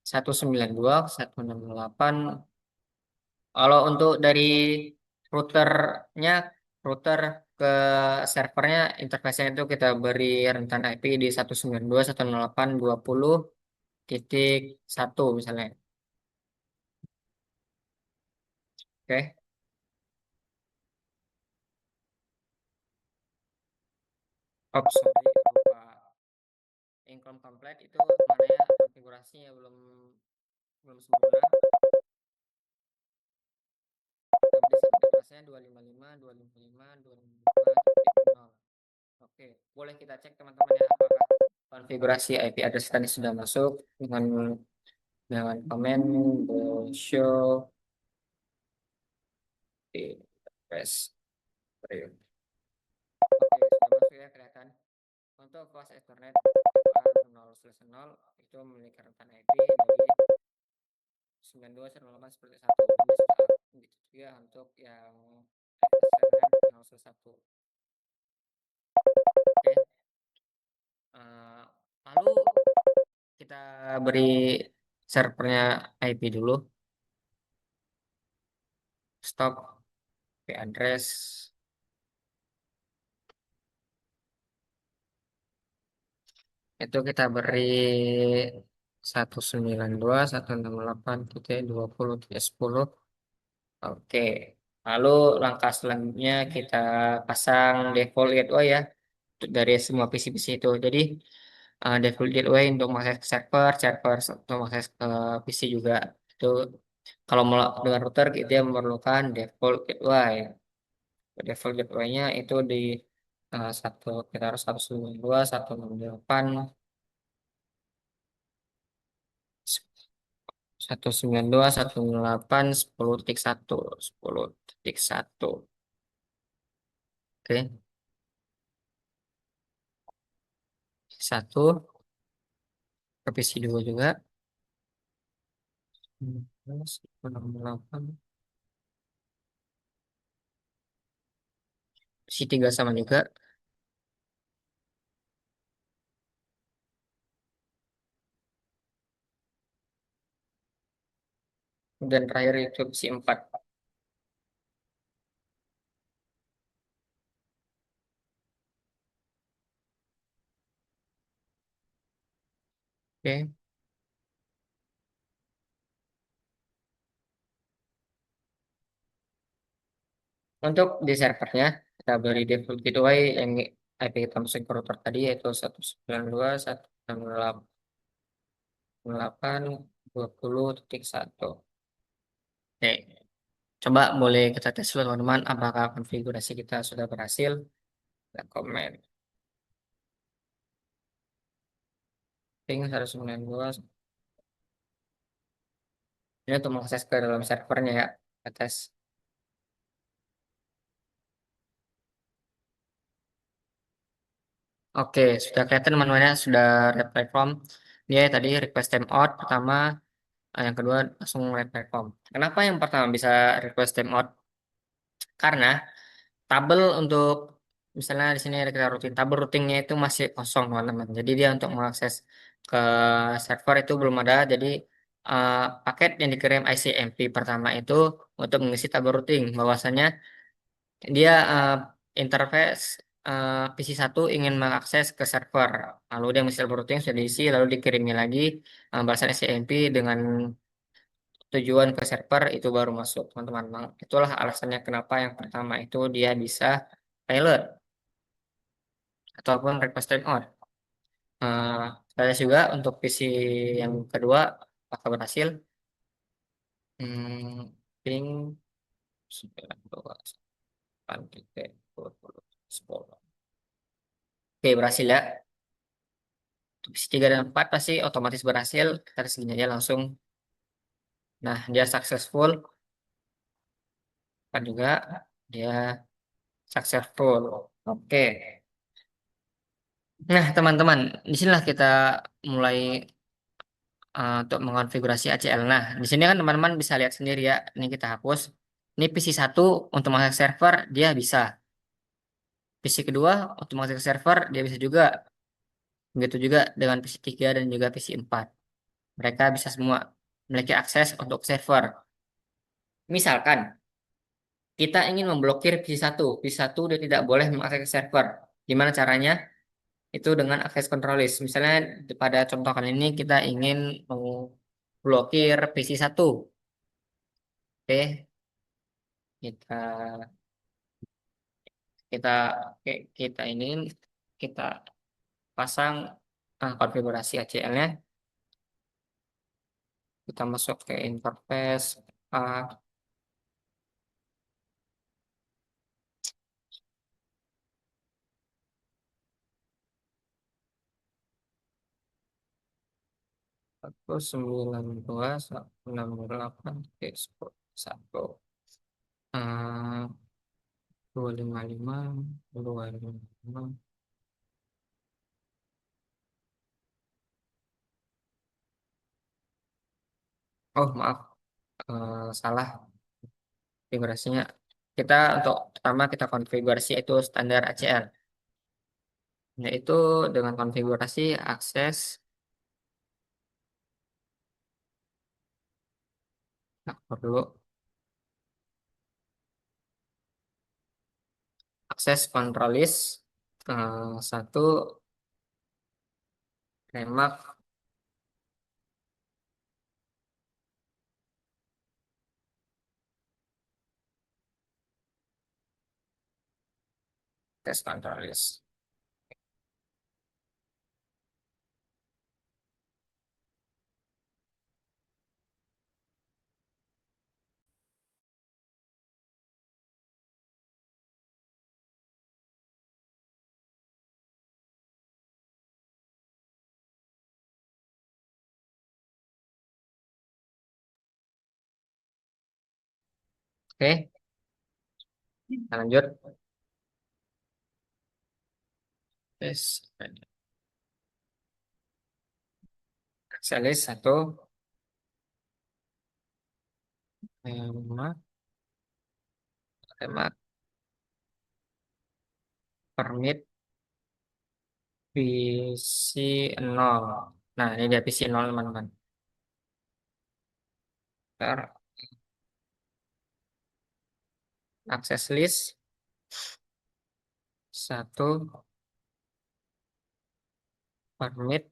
192.168. Kalau untuk dari routernya, router ke servernya, interface-nya itu kita beri rentan IP di 192.168.20.1 misalnya. Oke. Oops, sorry, lupa. Income complete itu mana ya, konfigurasinya belum sempurna. Subnetmasknya 255.255.255.0. Oke, boleh kita cek teman-teman ya apakah konfigurasi IP address tadi sudah masuk dengan komen the show di press. Oke, sudah masuk ya, kelihatan. Untuk kelas Ethernet FA0/0 itu memiliki rentan IP dari 92.168 seperti satu. Begitu juga untuk yang Ethernet 0/1. Oke. Lalu kita beri servernya IP dulu. Stop IP address. Itu kita beri 192.168.20.10. Oke. Lalu langkah selanjutnya kita pasang default gateway ya dari semua PC-PC itu. Jadi default gateway untuk mengakses ke server untuk mengakses ke PC juga. Itu kalau dengan router dia memerlukan default gateway. Default gateway-nya itu di kita harus 192.168. 192.168.10.1. Oke, satu ke PC 2 juga. 168. PC 3 sama juga. Dan terakhir itu PC 4. Oke. Untuk di servernya kita beri default gateway yang IP kita masuk ke router tadi yaitu 192.168.20.1. Oke, coba boleh kita tes dulu teman-teman apakah konfigurasi kita sudah berhasil. Kita komen. Ping 192. Ini untuk mengakses ke dalam servernya ya. Kita tes. Oke, sudah kelihatan teman-teman ya, sudah red platform. Dia tadi request timeout pertama, yang kedua langsung red platform. Kenapa yang pertama bisa request timeout? Karena tabel untuk misalnya di sini ada kita routing, tabel routingnya itu masih kosong teman-teman. Jadi dia untuk mengakses ke server itu belum ada. Jadi paket yang dikirim ICMP pertama itu untuk mengisi tabel routing, bahwasanya dia interface PC1 ingin mengakses ke server, lalu dia mengisi tabel routing sudah diisi, lalu dikirimnya lagi balasan ICMP dengan tujuan ke server itu baru masuk teman-teman. Itulah alasannya kenapa yang pertama itu dia bisa payload ataupun request timeout. Saya juga untuk PC yang kedua apakah berhasil. Ping 92.8.20. Oke, berhasil ya. Untuk PC 3 dan 4 pasti otomatis berhasil. Kita segini aja langsung. Nah, dia successful. 4 juga dia successful. Oke. Nah, teman-teman, disinilah kita mulai untuk mengonfigurasi ACL. Nah, di sini kan teman-teman bisa lihat sendiri ya. Ini kita hapus. Ini PC1 untuk masuk server dia bisa. PC kedua untuk masuk ke server dia bisa juga. Begitu juga dengan PC3 dan juga PC4. Mereka bisa semua memiliki akses untuk server. Misalkan kita ingin memblokir PC1. PC1 dia tidak boleh mengakses server. Gimana caranya? Itu dengan akses control list. Misalnya pada contoh kali ini kita ingin memblokir PC1. Oke, kita kita kita ini kita pasang konfigurasi ACL-nya. Kita masuk ke interface. Satu 92.168 satu 255 255. Oh maaf, salah konfigurasinya. Kita untuk pertama kita konfigurasi itu standar ACL, yaitu dengan konfigurasi akses. Nah, perlu akses control list satu remark akses control list. Oke, kita lanjut. Tes akses list satu remark remark permit PC 0. Nah, ini dia PC 0 teman-teman. Ntar akses list satu permit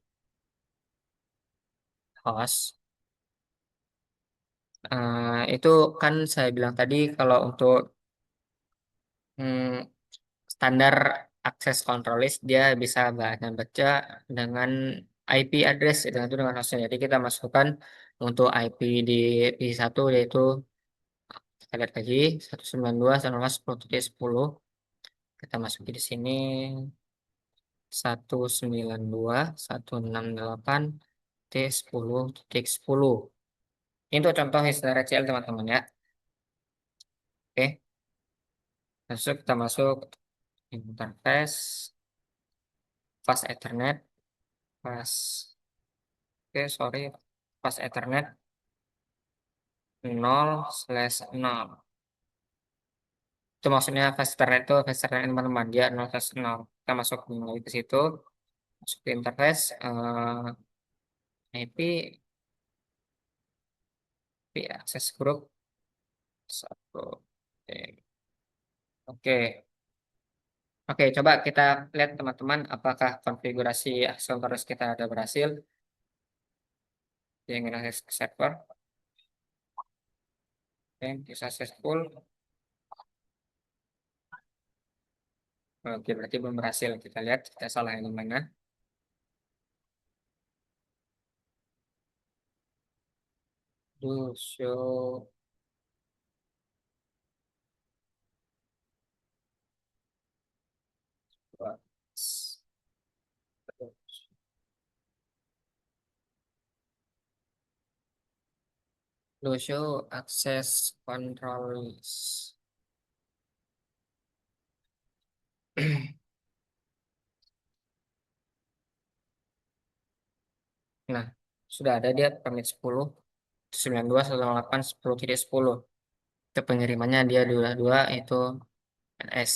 host. Itu kan saya bilang tadi kalau untuk hmm, standar akses control list dia bisa baca dengan IP address dengan itu dengan hostnya. Jadi kita masukkan untuk IP di PC1 yaitu kita lihat lagi 192.168.10. Kita masukin di sini 192.168.10.10. Ini untuk contoh historia CL teman-teman ya. Oke, kita masuk interface fast Ethernet, sorry, fast Ethernet 0/0. Itu maksudnya fast internet itu fast internet teman-teman dia 0 fast 0. Kita masuk lagi ke situ, masuk ke interface IP akses group satu. Oke. Oke. Oke, coba kita lihat teman-teman apakah konfigurasi akses kita ada berhasil. Yang akses ke server. Oke, bisa successful. Oke, berarti belum berhasil. Kita lihat kita salah yang mana. Show what's- show access controls. Nah, sudah ada dia permit 10 92 108 10.10. Itu pengirimannya dia dua itu NS.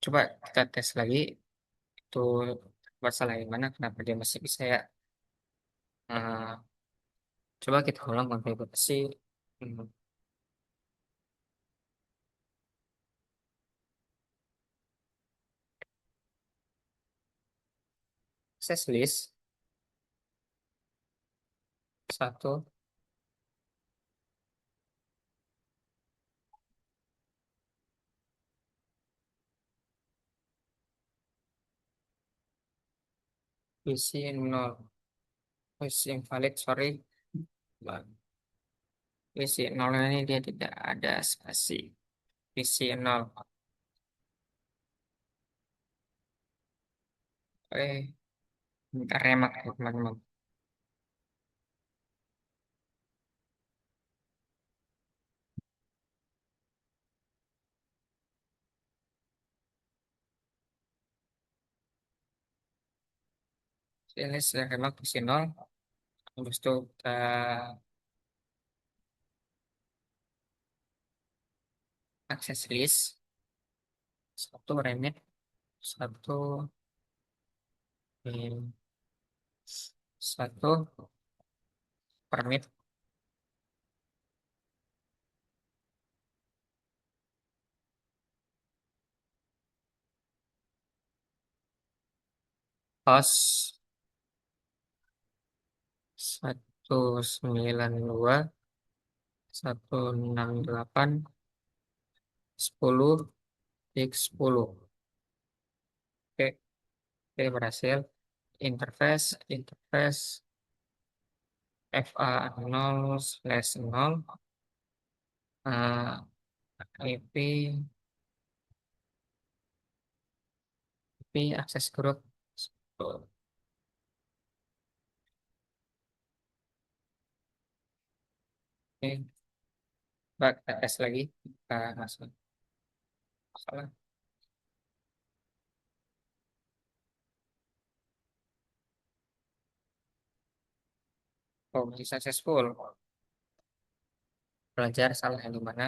Coba kita tes lagi itu masalah yang mana kenapa dia masih bisa ya. Nah, coba kita ulang konfigurasi. Hmm, Access list satu isi 0 isi invalid sorry. Isi 0 ini dia tidak ada spasi. Isi 0. Bentar remak ya teman-teman. Ini sudah remak isi 0. Habis itu kita akses list satu remit satu hmm, satu permit host 192.168.10 oke oke berhasil interface FA 0/0 IP akses group. Oke, Mbak, kita tes lagi. Kita masuk. Salah. Oh, bisa successful. Belajar salah yang di mana?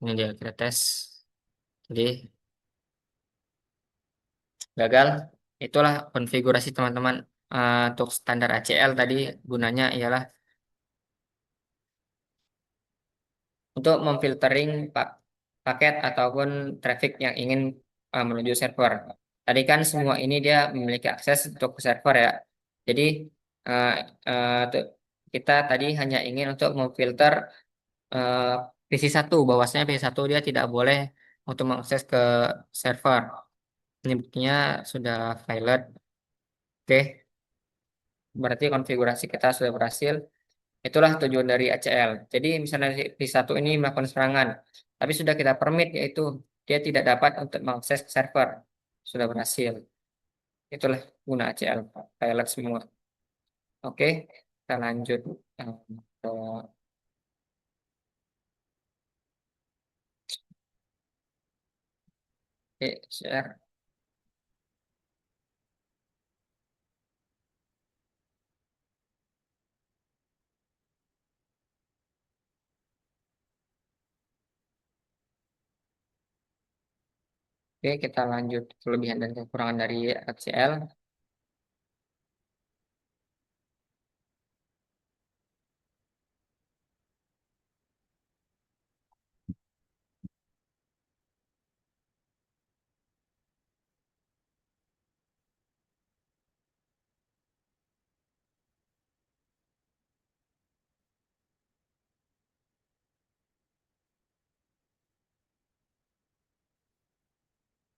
Ini dia kita tes. Jadi gagal. Itulah konfigurasi teman-teman. Untuk standar ACL tadi gunanya ialah untuk memfiltering paket ataupun traffic yang ingin menuju server. Tadi kan semua ini dia memiliki akses untuk ke server ya. Jadi eh, kita tadi hanya ingin untuk memfilter eh, PC1, bahwasanya PC1 dia tidak boleh untuk mengakses ke server. Ini buktinya sudah violet. Oke, berarti konfigurasi kita sudah berhasil. Itulah tujuan dari ACL. Jadi misalnya PC1 ini melakukan serangan, tapi sudah kita permit yaitu dia tidak dapat untuk mengakses ke server. Sudah berhasil. Itulah guna ACL, violet semua. Oke, kita lanjut ke share. Oke, kita lanjut kelebihan dan kekurangan dari ACL.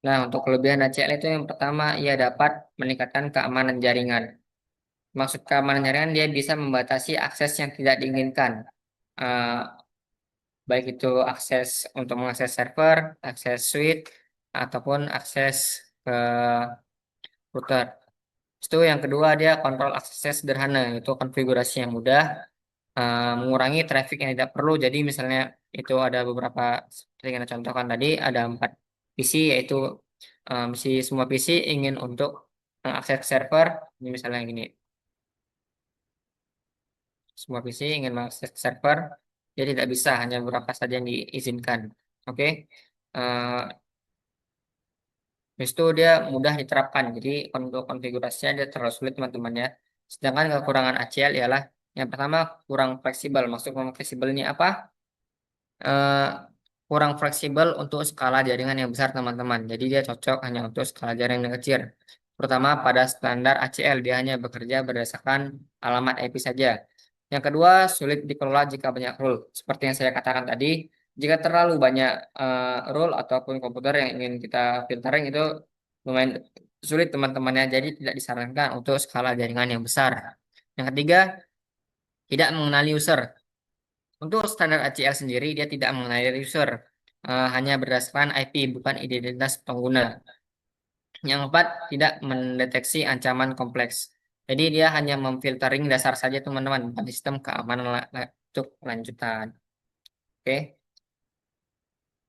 Nah, untuk kelebihan ACL itu yang pertama, ia dapat meningkatkan keamanan jaringan. Maksud keamanan jaringan, dia bisa membatasi akses yang tidak diinginkan. Eh, Baik itu akses untuk mengakses server, akses switch, ataupun akses ke router. Itu yang kedua, dia kontrol aksesnya sederhana, itu konfigurasi yang mudah, mengurangi traffic yang tidak perlu. Jadi misalnya itu ada beberapa, seperti yang kita contohkan tadi, ada 4 PC, yaitu si semua PC ingin untuk mengakses server. Ini misalnya gini, semua PC ingin mengakses server, dia tidak bisa, hanya beberapa saja yang diizinkan. Oke. Eh, Habis itu dia mudah diterapkan. Jadi untuk konfigurasinya dia terlalu sulit teman-teman ya. Sedangkan kekurangan ACL ialah yang pertama, kurang fleksibel. Maksud kurang fleksibel ini apa? eh, Kurang fleksibel untuk skala jaringan yang besar teman-teman. Jadi dia cocok hanya untuk skala jaringan yang kecil. Terutama pada standar ACL, dia hanya bekerja berdasarkan alamat IP saja. Yang kedua, sulit dikelola jika banyak rule. Seperti yang saya katakan tadi, jika terlalu banyak rule ataupun komputer yang ingin kita filtering, itu lumayan sulit teman-temannya. Jadi tidak disarankan untuk skala jaringan yang besar. Yang ketiga, tidak mengenali user. Untuk standar ACL sendiri, dia tidak mengenali user, hanya berdasarkan IP, bukan identitas pengguna. Yang keempat, tidak mendeteksi ancaman kompleks. Jadi dia hanya memfiltering dasar saja teman-teman, bukan sistem keamanan untuk lanjutan. Oke,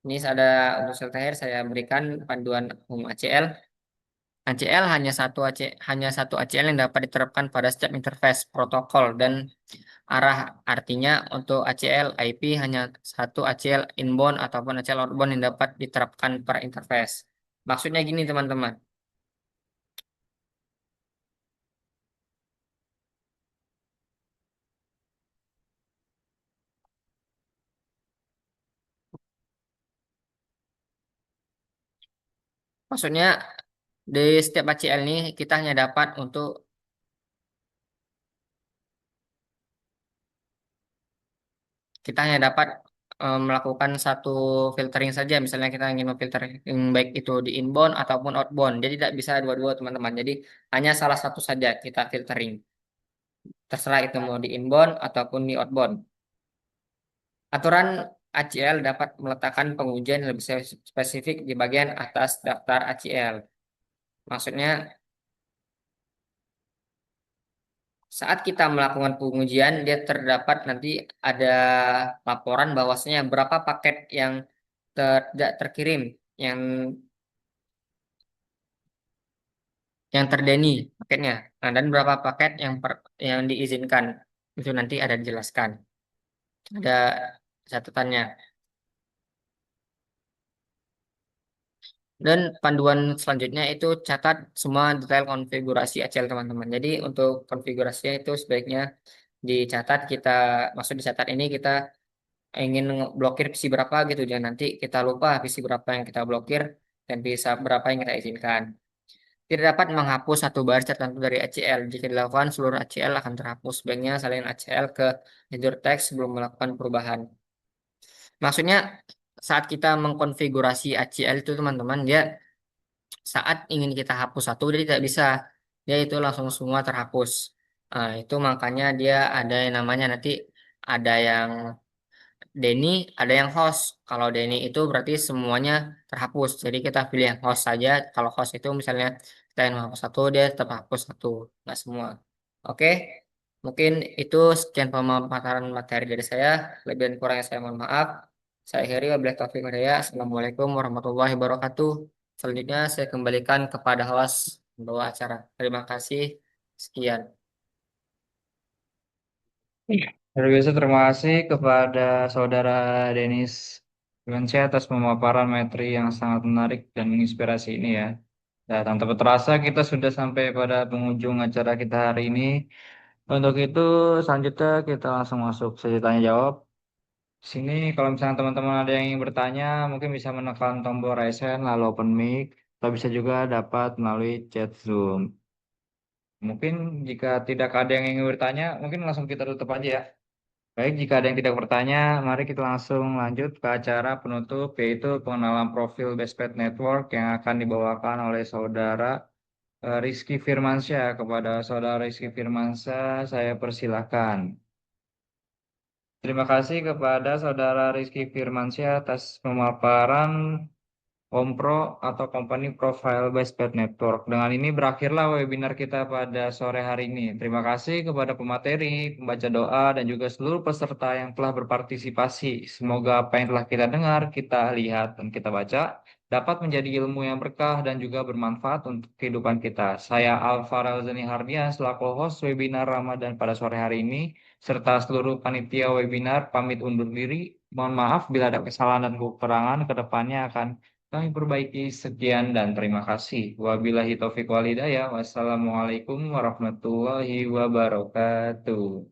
ini ada untuk slide terakhir saya berikan panduan umum ACL. ACL hanya satu ACL yang dapat diterapkan pada setiap interface protokol dan arah. Artinya untuk ACL IP hanya satu ACL inbound ataupun ACL outbound yang dapat diterapkan per interface. Maksudnya gini teman-teman. Maksudnya di setiap ACL ini kita hanya dapat untuk melakukan satu filtering saja. Misalnya kita ingin memfiltering baik itu di inbound ataupun outbound. Jadi tidak bisa dua-dua teman-teman. Jadi hanya salah satu saja kita filtering. Terserah itu mau di inbound ataupun di outbound. Aturan ACL dapat meletakkan pengujian yang lebih spesifik di bagian atas daftar ACL. Maksudnya, saat kita melakukan pengujian, dia terdapat nanti ada laporan bahwasanya berapa paket yang tidak terkirim, yang terdeni paketnya. Nah, dan berapa paket yang diizinkan. Itu nanti ada dijelaskan. ada catatannya. Dan panduan selanjutnya itu catat semua detail konfigurasi ACL teman-teman. Jadi untuk konfigurasinya itu sebaiknya dicatat, kita maksud dicatat ini kita ingin blokir PC berapa gitu, jangan nanti kita lupa PC berapa yang kita blokir dan PC berapa yang kita izinkan. Tidak dapat menghapus satu baris tertentu dari ACL. Jika dilakukan, seluruh ACL akan terhapus. Sebaiknya salin ACL ke editor teks sebelum melakukan perubahan. Maksudnya saat kita mengkonfigurasi ACL itu teman-teman, dia saat ingin kita hapus satu, dia tidak bisa. Dia itu langsung semua terhapus. Nah, itu makanya dia ada yang namanya nanti ada yang Denny, ada yang host. Kalau Denny itu berarti semuanya terhapus. Jadi kita pilih yang host saja. Kalau host itu misalnya kita yang menghapus satu, dia tetap hapus satu, nggak semua. Oke, mungkin itu sekian pemaparan materi dari saya. Lebih dan kurangnya saya mohon maaf. Saya akhiri, wabillahi taufiq wal hidayah. Assalamualaikum warahmatullahi wabarakatuh. Selanjutnya saya kembalikan kepada host membawa acara. Terima kasih. Sekian. Luar biasa, terima kasih kepada Saudara Denis Firmansyah atas pemaparan materi yang sangat menarik dan menginspirasi ini ya. Dan tanpa terasa kita sudah sampai pada penghujung acara kita hari ini. Untuk itu selanjutnya kita langsung masuk sesi tanya jawab. Sini kalau misalnya teman-teman ada yang ingin bertanya, mungkin bisa menekan tombol raise hand lalu open mic, atau bisa juga dapat melalui chat Zoom. Mungkin jika tidak ada yang ingin bertanya, mungkin langsung kita tutup aja ya. Baik, jika ada yang tidak bertanya, mari kita langsung lanjut ke acara penutup, yaitu pengenalan profil Bestpac Network yang akan dibawakan oleh Saudara Rizky Firmansyah. Kepada Saudara Rizky Firmansyah, saya persilahkan. Terima kasih kepada Saudara Rizky Firmansyah atas pemaparan Kompro atau Company Profile Bestpac Network. Dengan ini berakhirlah webinar kita pada sore hari ini. Terima kasih kepada pemateri, pembaca doa, dan juga seluruh peserta yang telah berpartisipasi. Semoga apa yang telah kita dengar, kita lihat, dan kita baca dapat menjadi ilmu yang berkah dan juga bermanfaat untuk kehidupan kita. Saya Alfarel Zani Hardian selaku host webinar Ramadan pada sore hari ini, serta seluruh panitia webinar pamit undur diri. Mohon maaf bila ada kesalahan dan kekurangan, ke depannya akan kami perbaiki. Sekian dan terima kasih. Wabillahi taufiq wal hidayah. Wassalamualaikum warahmatullahi wabarakatuh.